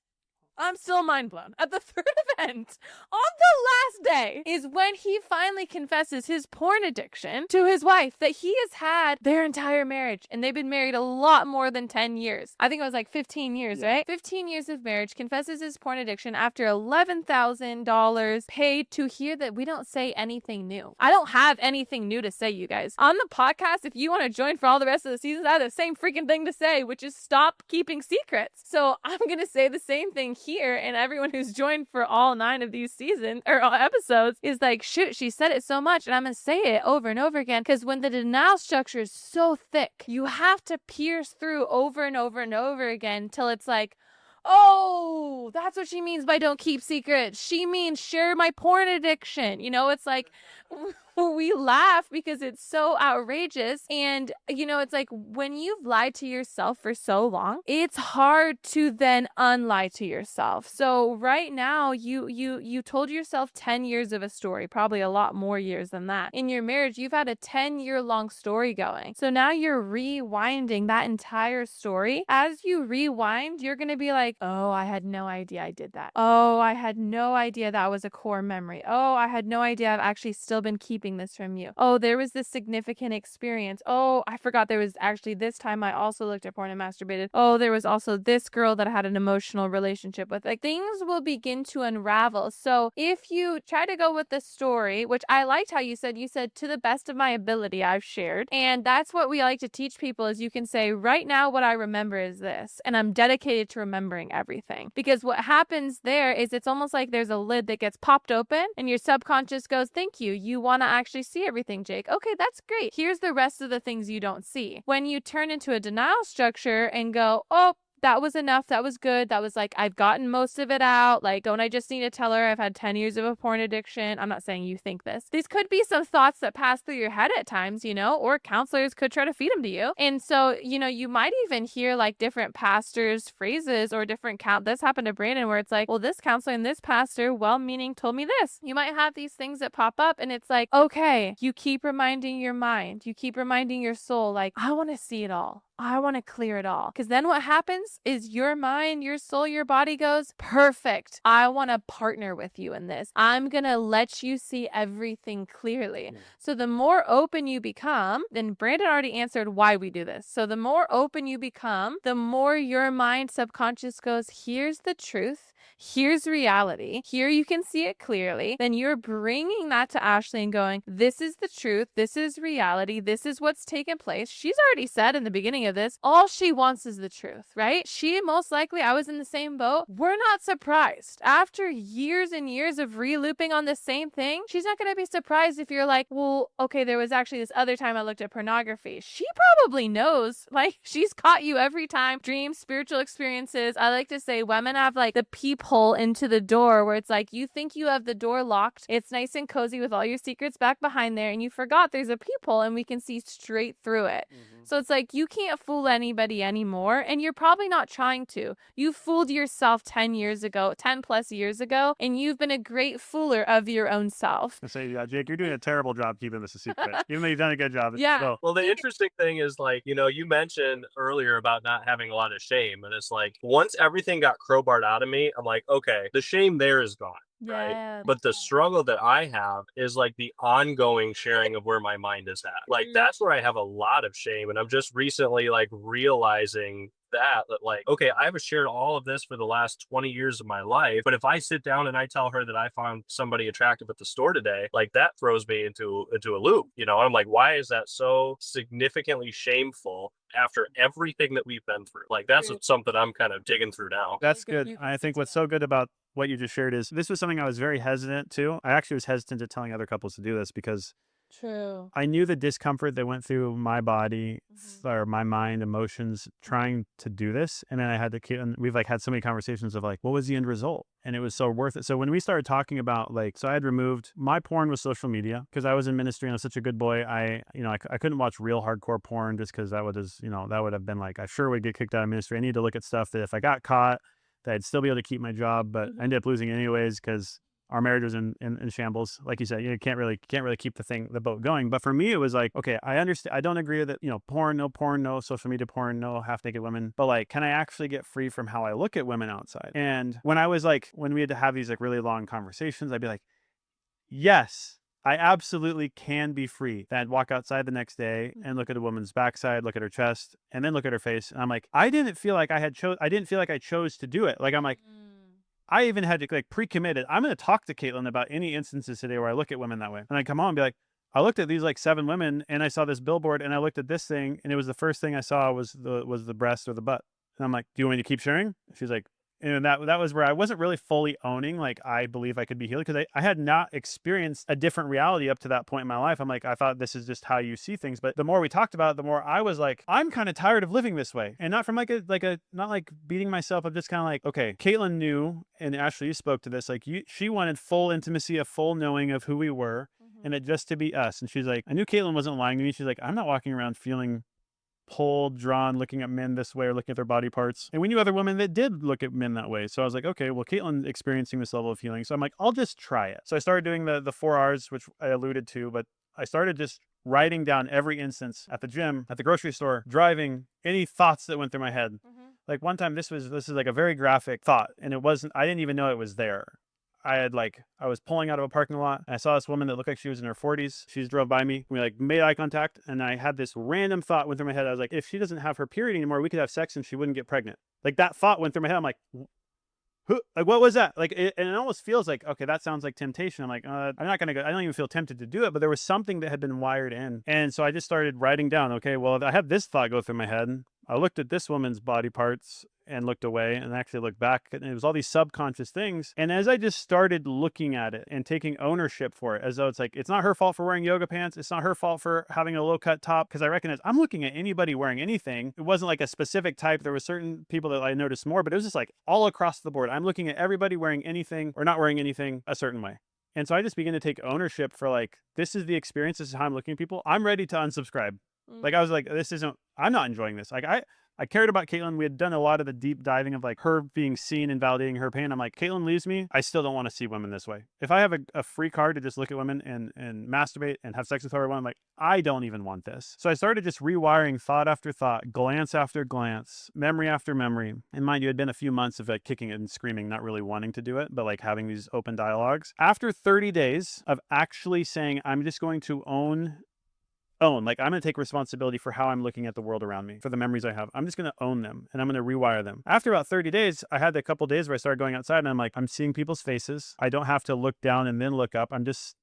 I'm still mind blown. At the 3rd event, on the last day, is when he finally confesses his porn addiction to his wife that he has had their entire marriage. And they've been married a lot more than 10 years. I think it was like 15 years, right? 15 years of marriage, confesses his porn addiction after $11,000 paid to hear that we don't say anything new. I don't have anything new to say, you guys. On the podcast, if you want to join for all the rest of the seasons, I have the same freaking thing to say, which is stop keeping secrets. So I'm going to say the same thing here, and everyone who's joined for all 9 of these seasons or episodes is like, shoot, she said it so much, and I'm gonna say it over and over again, because when the denial structure is so thick, you have to pierce through over and over and over again till it's like, oh, that's what she means by don't keep secrets. She means share my porn addiction. You know, it's like we laugh because it's so outrageous. And, you know, it's like when you've lied to yourself for so long, it's hard to then unlie to yourself. So right now, you told yourself 10 years of a story, probably a lot more years than that. In your marriage, you've had a 10-year long story going. So now you're rewinding that entire story. As you rewind, you're going to be like, oh, I had no idea I did that. Oh, I had no idea that was a core memory. Oh, I had no idea I've actually still been keeping this from you. Oh, there was this significant experience. Oh, I forgot there was actually this time I also looked at porn and masturbated. Oh, there was also this girl that I had an emotional relationship with. Like, things will begin to unravel. So if you try to go with the story, which I liked how you said to the best of my ability, I've shared. And that's what we like to teach people, is you can say, right now what I remember is this, and I'm dedicated to remembering everything. Because what happens there is it's almost like there's a lid that gets popped open and your subconscious goes, thank you. You want to actually see everything, Jake. Okay, that's great. Here's the rest of the things you don't see. When you turn into a denial structure and go, oh, that was enough. That was good. That was like, I've gotten most of it out. Like, don't I just need to tell her I've had 10 years of a porn addiction? I'm not saying you think this. These could be some thoughts that pass through your head at times, you know, or counselors could try to feed them to you. And so, you know, you might even hear like different pastors' phrases or different this happened to Brandon, where it's like, well, this counselor and this pastor, well-meaning, told me this. You might have these things that pop up, and it's like, okay, you keep reminding your mind, you keep reminding your soul, like, I want to see it all. I want to clear it all. Because then what happens is your mind, your soul, your body goes, perfect. I want to partner with you in this. I'm going to let you see everything clearly. So the more open you become, then Brandon already answered why we do this. So the more open you become, the more your mind subconscious goes, here's the truth. Here's reality. Here you can see it clearly. Then you're bringing that to Ashley and going, this is the truth. This is reality. This is what's taken place. She's already said in the beginning of this, all she wants is the truth, right? She most likely, I was in the same boat. We're not surprised. After years and years of re-looping on the same thing, she's not going to be surprised if you're like, well, okay, there was actually this other time I looked at pornography. She probably knows, like, she's caught you every time. Dreams, spiritual experiences. I like to say women have like the peephole into the door, where it's like, you think you have the door locked, it's nice and cozy with all your secrets back behind there, and you forgot there's a peephole and we can see straight through it. So it's like, you can't not fool anybody anymore, and you're probably not trying to. You fooled yourself 10 years ago, 10 plus years ago, and you've been a great fooler of your own self. I say, yeah, Jake, you're doing a terrible job keeping this a secret. Even though you've done a good job. Yeah. So, Well, the interesting thing is, like, you mentioned earlier about not having a lot of shame. And it's like, once everything got crowbarred out of me, I'm like, okay, the shame there is gone. Right. Yeah. But the struggle that I have is like the ongoing sharing of where my mind is at. Like, that's where I have a lot of shame. And I'm just recently like realizing that like, okay, I've shared all of this for the last 20 years of my life, but if I sit down and I tell her that I found somebody attractive at the store today, like that throws me into a loop. I'm like, why is that so significantly shameful after everything that we've been through? Like, that's something I'm kind of digging through now. that's good. I think what's so good about what you just shared is this was something I was very hesitant to. I actually was hesitant to telling other couples to do this because True. I knew the discomfort that went through my body or my mind, emotions, trying to do this. And then I had to keep, and we've like had so many conversations of like, what was the end result? And it was so worth it. So when we started talking about like, so I had removed my porn with social media because I was in ministry and I was such a good boy. I couldn't watch real hardcore porn just because that would that would have been like, I sure would get kicked out of ministry. I need to look at stuff that if I got caught, that I'd still be able to keep my job, but I ended up losing it anyways because our marriage was in shambles. Like you said, you can't really keep the boat going. But for me, it was like, okay, I understand. I don't agree that, porn, no social media porn, no half naked women. But like, can I actually get free from how I look at women outside? And when we had to have these like really long conversations, I'd be like, yes, I absolutely can be free. Then I'd walk outside the next day and look at a woman's backside, look at her chest, and then look at her face. And I'm like, I didn't feel like I chose to do it. Like, I'm like, I even had to like pre-committed. I'm going to talk to Caitlyn about any instances today where I look at women that way. And I come home and be like, I looked at these like 7 women and I saw this billboard and I looked at this thing and it was the first thing I saw was the breast or the butt. And I'm like, do you want me to keep sharing? She's like, and that was where I wasn't really fully owning, like, I believe I could be healed because I had not experienced a different reality up to that point in my life. I'm like, I thought this is just how you see things. But the more we talked about it, the more I was like, I'm kind of tired of living this way. And not from not like beating myself up, just kind of like, okay, Caitlyn knew, and Ashley, you spoke to this, like she wanted full intimacy, a full knowing of who we were and it just to be us. And she's like, I knew Caitlyn wasn't lying to me. She's like, I'm not walking around feeling pulled, drawn, looking at men this way or looking at their body parts. And we knew other women that did look at men that way. So I was like, okay, well, Caitlyn's experiencing this level of healing. So I'm like, I'll just try it. So I started doing the 4 R's, which I alluded to, but I started just writing down every instance at the gym, at the grocery store, driving, any thoughts that went through my head. Like one time, this is like a very graphic thought, and I didn't even know it was there. I was pulling out of a parking lot and I saw this woman that looked like she was in her 40s. She drove by me. We like made eye contact and I had this random thought went through my head. I was like, if she doesn't have her period anymore, we could have sex and she wouldn't get pregnant. Like that thought went through my head. I'm like, who? Like, what was that? Like, and it almost feels like, okay, that sounds like temptation. I'm like, I'm not going to go. I don't even feel tempted to do it, but there was something that had been wired in. And so I just started writing down, okay, well, I had this thought go through my head. I looked at this woman's body parts and looked away and actually looked back, and it was all these subconscious things. And as I just started looking at it and taking ownership for it, as though it's like, it's not her fault for wearing yoga pants. It's not her fault for having a low cut top. Cause I recognize I'm looking at anybody wearing anything. It wasn't like a specific type. There were certain people that I noticed more, but it was just like all across the board. I'm looking at everybody wearing anything or not wearing anything a certain way. And so I just began to take ownership for like, this is the experience. This is how I'm looking at people. I'm ready to unsubscribe. Like, I was like, I'm not enjoying this. Like, I cared about Caitlyn. We had done a lot of the deep diving of like her being seen and validating her pain. I'm like, Caitlyn leaves me. I still don't want to see women this way. If I have a free card to just look at women and masturbate and have sex with everyone, I'm like, I don't even want this. So I started just rewiring thought after thought, glance after glance, memory after memory. And mind you, it had been a few months of like kicking it and screaming, not really wanting to do it, but like having these open dialogues. After 30 days of actually saying, I'm just going to own, like, I'm going to take responsibility for how I'm looking at the world around me, for the memories I have. I'm just going to own them and I'm going to rewire them. After about 30 days, I had a couple days where I started going outside and I'm like, I'm seeing people's faces. I don't have to look down and then look up. I'm just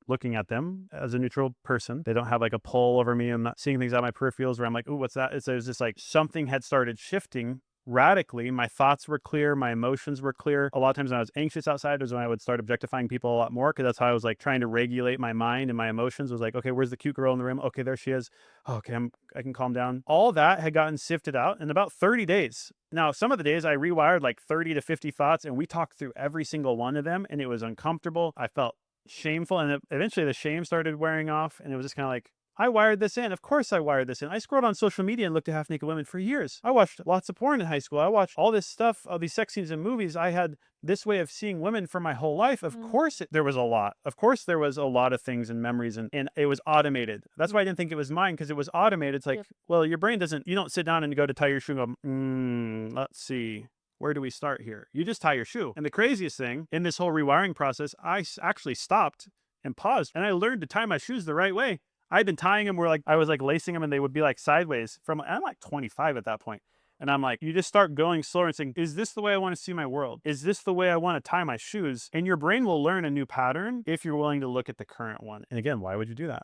looking at them as a neutral person. They don't have like a pull over me. I'm not seeing things out my peripherals where I'm like, ooh, what's that? It was just like something had started shifting radically. My thoughts were clear. My emotions were clear. A lot of times when I was anxious outside was when I would start objectifying people a lot more, because that's how I was like trying to regulate my mind and my emotions. Was like, okay, where's the cute girl in the room? Okay, there she is. Oh, okay, I can calm down. All that had gotten sifted out in about 30 days. Now, some of the days I rewired like 30 to 50 thoughts and we talked through every single one of them and it was uncomfortable. I felt shameful and eventually the shame started wearing off and it was just kind of like, I wired this in. Of course I wired this in. I scrolled on social media and looked at half naked women for years. I watched lots of porn in high school. I watched all this stuff, all these sex scenes in movies. I had this way of seeing women for my whole life. Of course there was a lot. Of course there was a lot of things and memories, and it was automated. That's why I didn't think it was mine, because it was automated. It's like, well, your brain doesn't, you don't sit down and go to tie your shoe and go, let's see. Where do we start here? You just tie your shoe. And the craziest thing in this whole rewiring process, I actually stopped and paused, and I learned to tie my shoes the right way. I'd been tying them where I was lacing them and they would be sideways I'm 25 at that point. And I'm like, you just start going slower and saying, is this the way I want to see my world? Is this the way I want to tie my shoes? And your brain will learn a new pattern if you're willing to look at the current one. And again, why would you do that?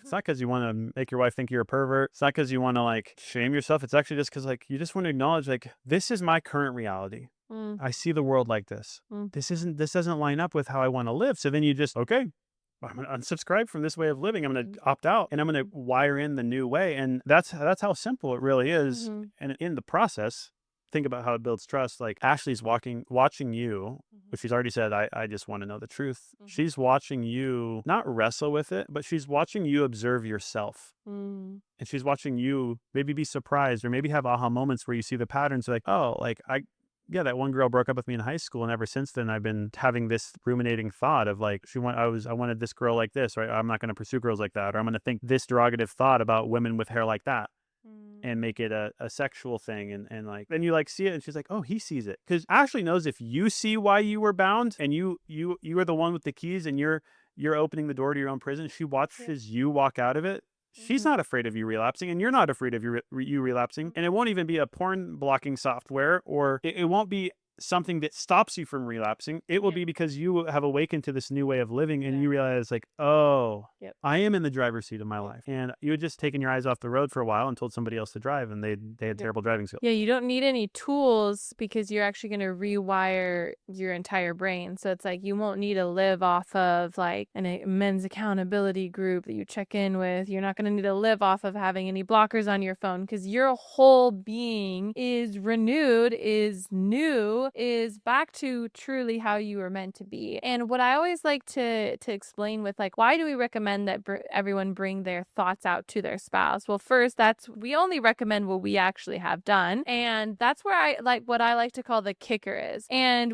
It's not because you want to make your wife think you're a pervert. It's not because you want to shame yourself. It's actually just because you just want to acknowledge this is my current reality. I see the world like this. This doesn't line up with how I want to live. So then you just, okay, I'm going to unsubscribe from this way of living. I'm going to opt out, and I'm going to wire in the new way. And that's how simple it really is. And in the process, think about how it builds trust. Ashley's watching you, which she's already said, I just want to know the truth. She's watching you not wrestle with it, but she's watching you observe yourself. And she's watching you maybe be surprised or maybe have aha moments where you see the patterns that one girl broke up with me in high school, and ever since then I've been having this ruminating thought of I wanted this girl like this, right? I'm not going to pursue girls like that, or I'm going to think this derogative thought about women with hair like that and make it a sexual thing. And then you see it, and she's like, oh, he sees it. Because Ashley knows if you see why you were bound, and you are the one with the keys, and you're opening the door to your own prison, she watches you walk out of it. She's not afraid of you relapsing, and you're not afraid of you relapsing. And it won't even be a porn blocking software, or it won't be something that stops you from relapsing. It will be because you have awakened to this new way of living, and you realize I am in the driver's seat of my life. And you had just taken your eyes off the road for a while and told somebody else to drive, and they had terrible driving skills. Yeah, you don't need any tools because you're actually going to rewire your entire brain. So it's you won't need to live off of a men's accountability group that you check in with. You're not going to need to live off of having any blockers on your phone, because your whole being is renewed, is new, is back to truly how you were meant to be. And what I always like to explain with why do we recommend that everyone bring their thoughts out to their spouse? Well, first, we only recommend what we actually have done, and that's where what I like to call the kicker is. And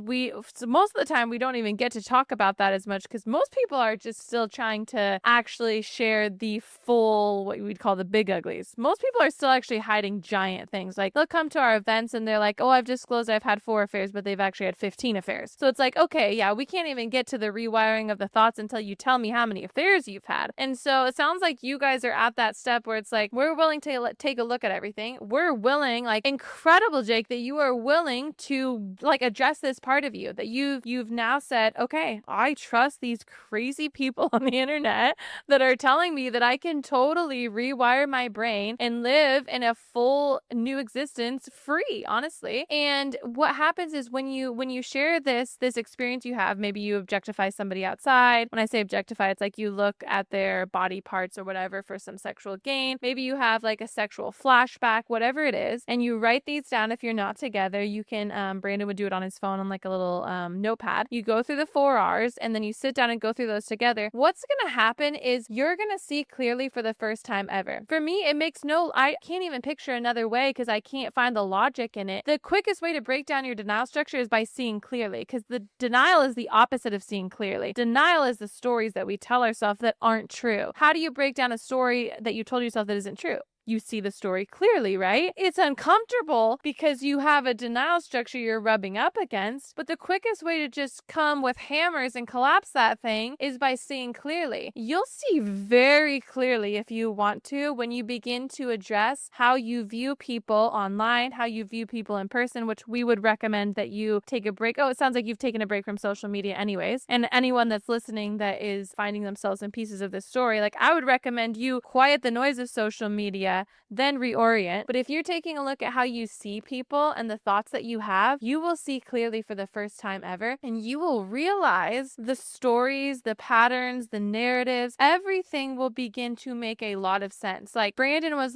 so most of the time we don't even get to talk about that as much, because most people are just still trying to actually share the full, what we'd call the big uglies. Most people are still actually hiding giant things. They'll come to our events and they're like, oh, I've disclosed I've had 4 affairs, but they've actually had 15 affairs. So it's okay, yeah, we can't even get to the rewiring of the thoughts until you tell me how many affairs you've had. And so it sounds like you guys are at that step where it's we're willing to take a look at everything. We're willing, incredible, Jake, that you are willing to address this part of you, that you've now said, okay, I trust these crazy people on the internet that are telling me that I can totally rewire my brain and live in a full new existence free, honestly. And what happens is when you share this experience you have, maybe you objectify somebody outside. When I say objectify, it's you look at their body parts or whatever for some sexual gain. Maybe you have a sexual flashback, whatever it is, and you write these down. If you're not together, you can, Brandon would do it on his phone on a little notepad. You go through the 4 R's, and then you sit down and go through those together. What's going to happen is you're going to see clearly for the first time ever. For me, I can't even picture another way, because I can't find the logic in it. The quickest way to break down your denial structure is by seeing clearly, because the denial is the opposite of seeing clearly. Denial is the stories that we tell ourselves that aren't true. How do you break down a story that you told yourself that isn't true? You see the story clearly, right? It's uncomfortable because you have a denial structure you're rubbing up against, but the quickest way to just come with hammers and collapse that thing is by seeing clearly. You'll see very clearly, if you want to, when you begin to address how you view people online, how you view people in person, which we would recommend that you take a break. Oh, it sounds like you've taken a break from social media anyways. And anyone that's listening that is finding themselves in pieces of this story, I would recommend you quiet the noise of social media, then reorient. But if you're taking a look at how you see people and the thoughts that you have, you will see clearly for the first time ever. And you will realize the stories, the patterns, the narratives, everything will begin to make a lot of sense. Brandon was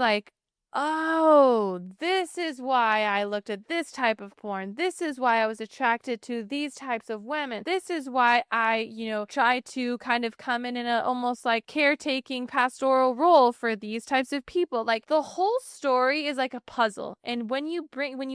oh, this is why I looked at this type of porn. This is why I was attracted to these types of women. This is why I, try to kind of come in a almost like caretaking pastoral role for these types of people. Like the whole story is like a puzzle. And when you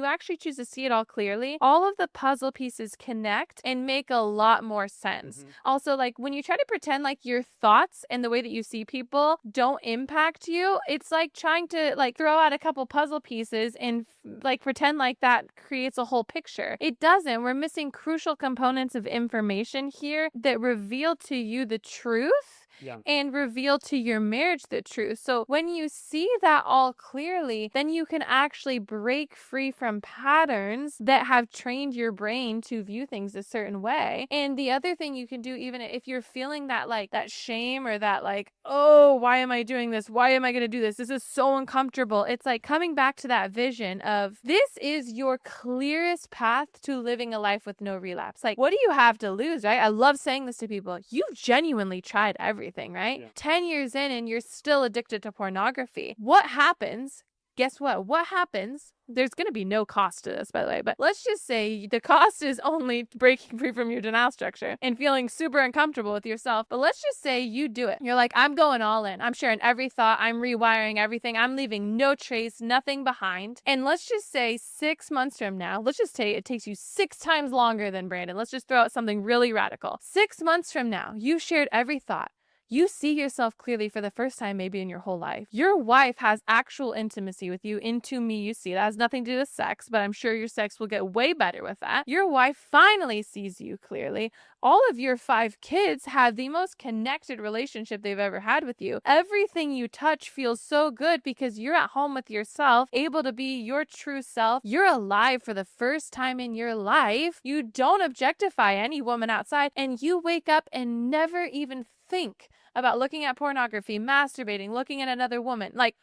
actually choose to see it all clearly, all of the puzzle pieces connect and make a lot more sense. Also, like when you try to pretend like your thoughts and the way that you see people don't impact you, it's like trying to like throw out a couple puzzle pieces and like pretend like that creates a whole picture. It doesn't. We're missing crucial components of information here that reveal to you the truth. Yeah. And reveal to your marriage the truth. So when you see that all clearly, then you can actually break free from patterns that have trained your brain to view things a certain way. And the other thing you can do, even if you're feeling that like that shame or that like, oh, why am I doing this? Why am I going to do this? This is so uncomfortable. It's like coming back to that vision of this is your clearest path to living a life with no relapse. Like, what do you have to lose, right? I love saying this to people. You've genuinely tried everything, right? Yeah. 10 years in and you're still addicted to pornography. What happens? Guess what? What happens? There's going to be no cost to this, by the way, but let's just say the cost is only breaking free from your denial structure and feeling super uncomfortable with yourself. But let's just say you do it. You're like, I'm going all in. I'm sharing every thought. I'm rewiring everything. I'm leaving no trace, nothing behind. And let's just say 6 months from now, let's just say it takes you 6 times longer than Brandon. Let's just throw out something really radical. 6 months from now, you shared every thought. You see yourself clearly for the first time maybe in your whole life. Your wife has actual intimacy with you. Into me, you see. That has nothing to do with sex, but I'm sure your sex will get way better with that. Your wife finally sees you clearly. All of your 5 kids have the most connected relationship they've ever had with you. Everything you touch feels so good because you're at home with yourself, able to be your true self. You're alive for the first time in your life. You don't objectify any woman outside, and you wake up and never even think about looking at pornography, masturbating, looking at another woman. Like,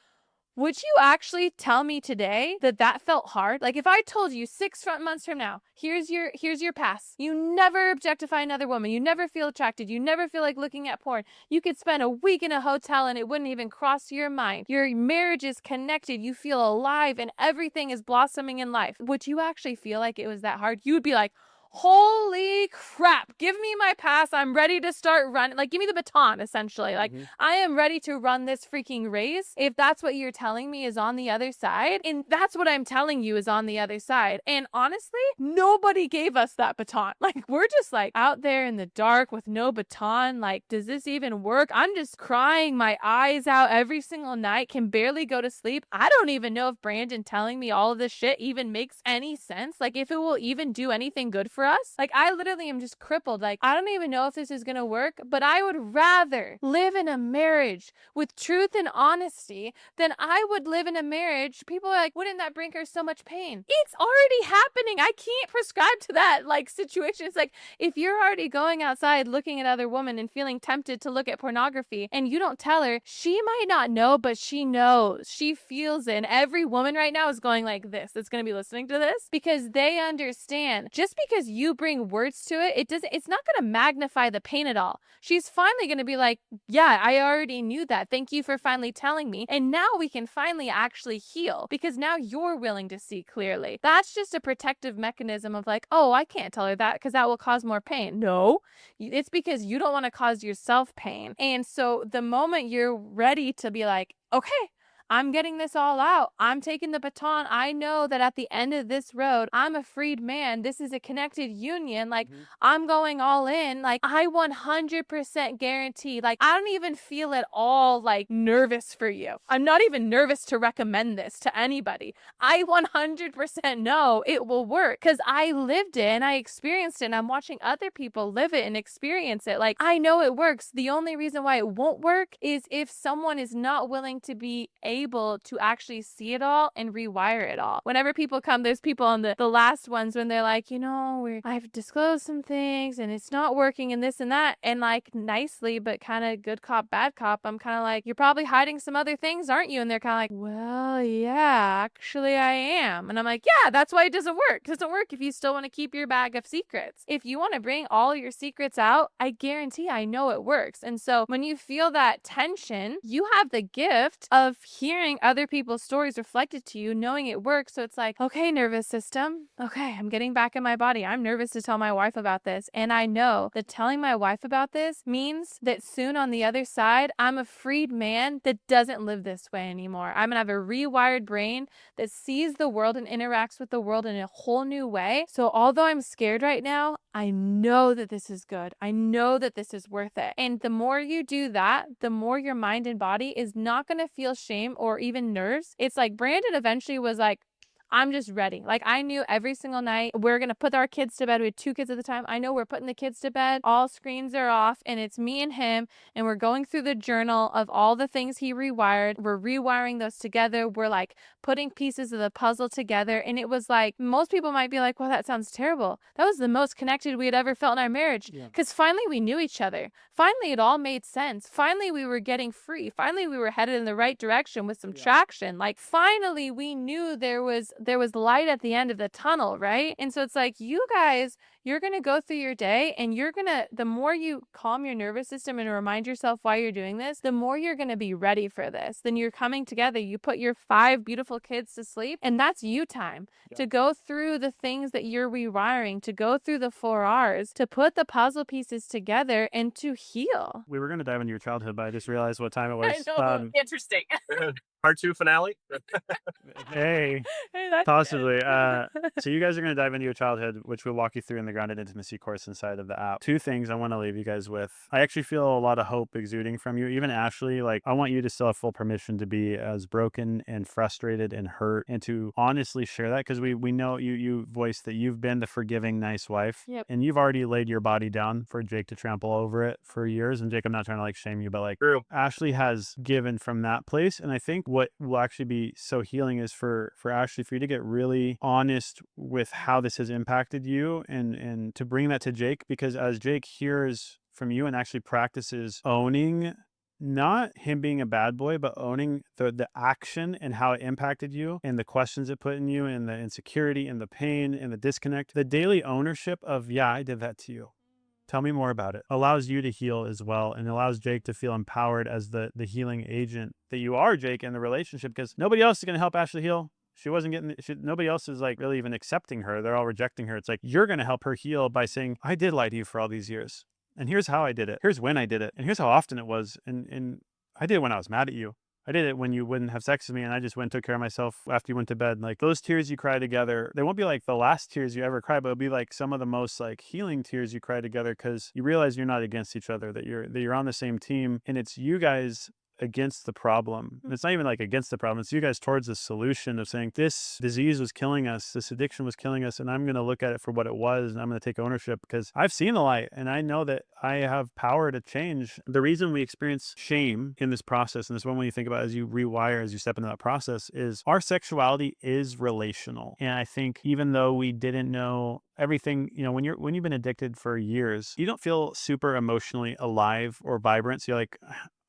would you actually tell me today that that felt hard? Like if I told you 6 months from now, here's your pass. You never objectify another woman. You never feel attracted. You never feel like looking at porn. You could spend a week in a hotel and it wouldn't even cross your mind. Your marriage is connected. You feel alive and everything is blossoming in life. Would you actually feel like it was that hard? You would be like, holy crap, give me my pass. I'm ready to start running. Like, give me the baton, essentially. Like, I am ready to run this freaking race. If that's what you're telling me is on the other side, and that's what I'm telling you is on the other side. And honestly, nobody gave us that baton. Like, we're just like out there in the dark with no baton. Like, does this even work? I'm just crying my eyes out every single night, can barely go to sleep. I don't even know if Brandon telling me all of this shit even makes any sense. Like, if it will even do anything good for us. Like, I literally am just crippled. Like, I don't even know if this is gonna work, but I would rather live in a marriage with truth and honesty than I would live in a marriage. People are like, wouldn't that bring her so much pain? It's already happening. I can't prescribe to that like situation. It's like, if you're already going outside looking at other women and feeling tempted to look at pornography and you don't tell her, she might not know, but she knows. She feels it. And every woman right now is going like this, that's going to be listening to this, because they understand just because you bring words to it, it's not going to magnify the pain at all. She's finally going to be like, yeah, I already knew that. Thank you for finally telling me. And now we can finally actually heal because now you're willing to see clearly. That's just a protective mechanism of like, oh, I can't tell her that because that will cause more pain. No, it's because you don't want to cause yourself pain. And so the moment you're ready to be like, okay, I'm getting this all out. I'm taking the baton. I know that at the end of this road, I'm a freed man. This is a connected union. Like, I'm going all in. Like, I 100% guarantee. Like, I don't even feel at all like nervous for you. I'm not even nervous to recommend this to anybody. I 100% know it will work because I lived it and I experienced it and I'm watching other people live it and experience it. Like, I know it works. The only reason why it won't work is if someone is not willing to be able to actually see it all and rewire it all. Whenever people come, there's people on the last ones when they're like, I've disclosed some things and it's not working and this and that. And like nicely, but kind of good cop, bad cop, I'm kind of like, you're probably hiding some other things, aren't you? And they're kind of like, well, yeah, actually I am. And I'm like, yeah, that's why it doesn't work. It doesn't work if you still want to keep your bag of secrets. If you want to bring all your secrets out, I guarantee I know it works. And so when you feel that tension, you have the gift of hearing other people's stories reflected to you, knowing it works. So it's like, okay, nervous system. Okay, I'm getting back in my body. I'm nervous to tell my wife about this. And I know that telling my wife about this means that soon on the other side, I'm a freed man that doesn't live this way anymore. I'm going to have a rewired brain that sees the world and interacts with the world in a whole new way. So although I'm scared right now, I know that this is good. I know that this is worth it. And the more you do that, the more your mind and body is not going to feel shame or even nerves. It's like Brandon eventually was like, I'm just ready. Like, I knew every single night we're going to put our kids to bed. We had 2 kids at the time. I know we're putting the kids to bed. All screens are off and it's me and him. And we're going through the journal of all the things he rewired. We're rewiring those together. We're like putting pieces of the puzzle together. And it was like, most people might be like, well, that sounds terrible. That was the most connected we had ever felt in our marriage. Because finally we knew each other. Finally, it all made sense. Finally, we were getting free. Finally, we were headed in the right direction with some traction. Like, finally, we knew there was light at the end of the tunnel, right? And so it's like, you guys, you're going to go through your day and the more you calm your nervous system and remind yourself why you're doing this, the more you're going to be ready for this. Then you're coming together. You put your 5 beautiful kids to sleep, and that's you time to go through the things that you're rewiring, to go through the 4 R's, to put the puzzle pieces together and to heal. We were going to dive into your childhood, but I just realized what time it was. I know. Interesting. Part 2 finale. Hey, possibly. So you guys are going to dive into your childhood, which we'll walk you through in the Grounded Intimacy course inside of the app. 2 things I want to leave you guys with. I actually feel a lot of hope exuding from you. Even Ashley, like, I want you to still have full permission to be as broken and frustrated and hurt and to honestly share that, because we know you voiced that you've been the forgiving, nice wife. Yep. And you've already laid your body down for Jake to trample over it for years. And Jake, I'm not trying to like shame you, but like, True. Ashley has given from that place. And I think what will actually be so healing is for Ashley, for you to get really honest with how this has impacted you and to bring that to Jake, because as Jake hears from you and actually practices owning, not him being a bad boy, but owning the action and how it impacted you and the questions it put in you and the insecurity and the pain and the disconnect, the daily ownership of, yeah, I did that to you. Tell me more about it. Allows you to heal as well, and allows Jake to feel empowered as the healing agent that you are, Jake, in the relationship, because nobody else is going to help Ashley heal. She wasn't getting, nobody else is like really even accepting her. They're all rejecting her. It's like, you're going to help her heal by saying, I did lie to you for all these years. And here's how I did it. Here's when I did it. And here's how often it was. And I did it when I was mad at you. I did it when you wouldn't have sex with me and I just went and took care of myself after you went to bed. Like, those tears you cry together, they won't be like the last tears you ever cry, but it'll be like some of the most like healing tears you cry together, because you realize you're not against each other, that you're on the same team, and it's you guys against the problem. And it's not even like against the problem. It's you guys towards the solution of saying, this disease was killing us. This addiction was killing us. And I'm going to look at it for what it was. And I'm going to take ownership, because I've seen the light and I know that I have power to change. The reason we experience shame in this process, and this one when you think about as you rewire, as you step into that process, is our sexuality is relational. And I think even though we didn't know everything, when you've been addicted for years, you don't feel super emotionally alive or vibrant. So you're like,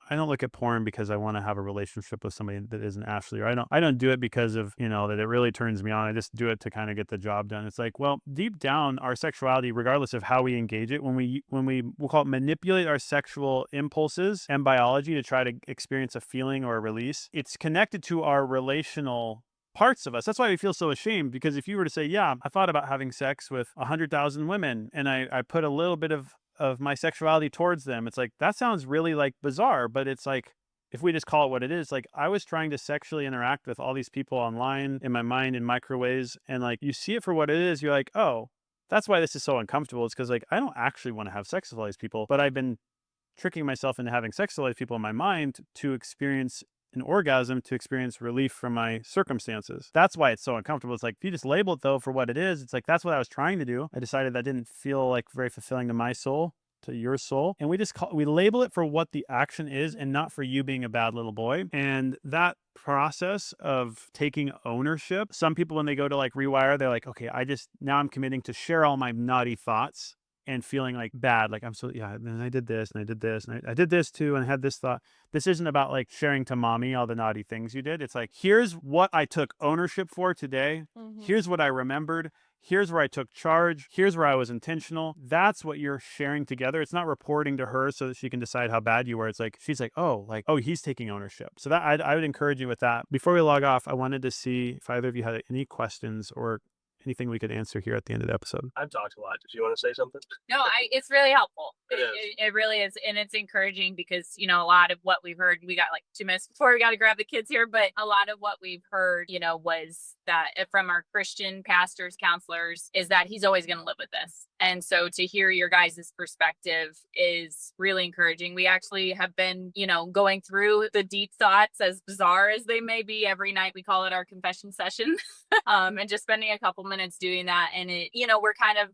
I don't look at porn because I want to have a relationship with somebody that isn't Ashley, or I don't do it because of, that it really turns me on. I just do it to kind of get the job done. It's like, well, deep down, our sexuality, regardless of how we engage it, when we'll call it manipulate our sexual impulses and biology to try to experience a feeling or a release, it's connected to our relational parts of us. That's why we feel so ashamed, because if you were to say, yeah, I thought about having sex with 100,000 women and I put a little bit of my sexuality towards them, it's like, that sounds really like bizarre, but it's like, if we just call it what it is, like, I was trying to sexually interact with all these people online in my mind in micro ways, and like, you see it for what it is, you're like, oh, that's why this is so uncomfortable. It's because like, I don't actually want to have sex with all these people, but I've been tricking myself into having sex with all these people in my mind to experience an orgasm, to experience relief from my circumstances. That's why it's so uncomfortable. It's like, if you just label it though for what it is, it's like, that's what I was trying to do. I decided that didn't feel like very fulfilling to my soul, to your soul. And we label it for what the action is and not for you being a bad little boy. And that process of taking ownership, some people, when they go to like rewire, they're like, okay, now I'm committing to share all my naughty thoughts and feeling like bad, like I'm so, yeah, and I did this and I did this and I did this too and I had this thought. This isn't about like sharing to mommy all the naughty things you did. It's like, here's what I took ownership for today. Here's what I remembered. Here's where I took charge. Here's where I was intentional. That's what you're sharing together. It's not reporting to her so that she can decide how bad you were. It's like, she's like, oh, he's taking ownership. So that I would encourage you with that. Before we log off, I wanted to see if either of you had any questions or anything we could answer here at the end of the episode. I've talked a lot. Did you want to say something? No, it's really helpful. It is. It really is. And it's encouraging because, a lot of what we've heard, we got like 2 minutes before we got to grab the kids here, but a lot of what we've heard, was that from our Christian pastors, counselors, is that he's always going to live with this. And so to hear your guys' perspective is really encouraging. We actually have been, going through the deep thoughts, as bizarre as they may be, every night. We call it our confession session. And just spending a couple minutes doing that. And it,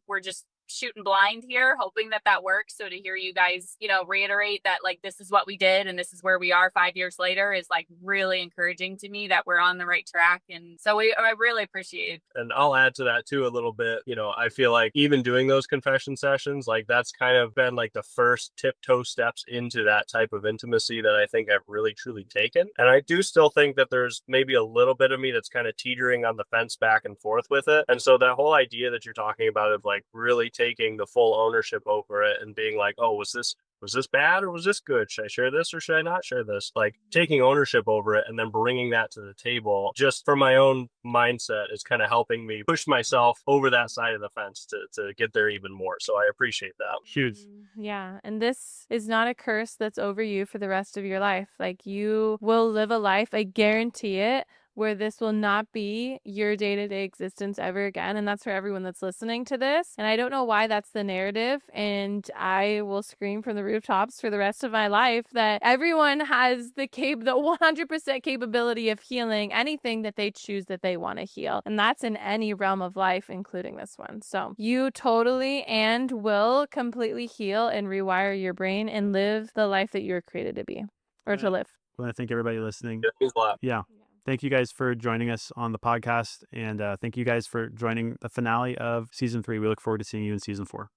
we're just shooting blind here, hoping that works. So to hear you guys, reiterate that like this is what we did and this is where we are 5 years later is like really encouraging to me that we're on the right track. And so I really appreciate it. And I'll add to that too a little bit. I feel like even doing those confession sessions, like that's kind of been like the first tiptoe steps into that type of intimacy that I think I've really truly taken. And I do still think that there's maybe a little bit of me that's kind of teetering on the fence back and forth with it. And so that whole idea that you're talking about of like really taking the full ownership over it and being like, oh, was this bad or was this good? Should I share this or should I not share this? Like taking ownership over it and then bringing that to the table just for my own mindset is kind of helping me push myself over that side of the fence to get there even more. So I appreciate that. Huge. Yeah. And this is not a curse that's over you for the rest of your life. Like you will live a life, I guarantee it, where this will not be your day-to-day existence ever again. And that's for everyone that's listening to this. And I don't know why that's the narrative. And I will scream from the rooftops for the rest of my life that everyone has the 100% capability of healing anything that they choose that they want to heal. And that's in any realm of life, including this one. So you totally and will completely heal and rewire your brain and live the life that you were created to be or to live. I want to thank everybody listening. It means a lot. Yeah. Thank you guys for joining us on the podcast. And thank you guys for joining the finale of season 3. We look forward to seeing you in season 4.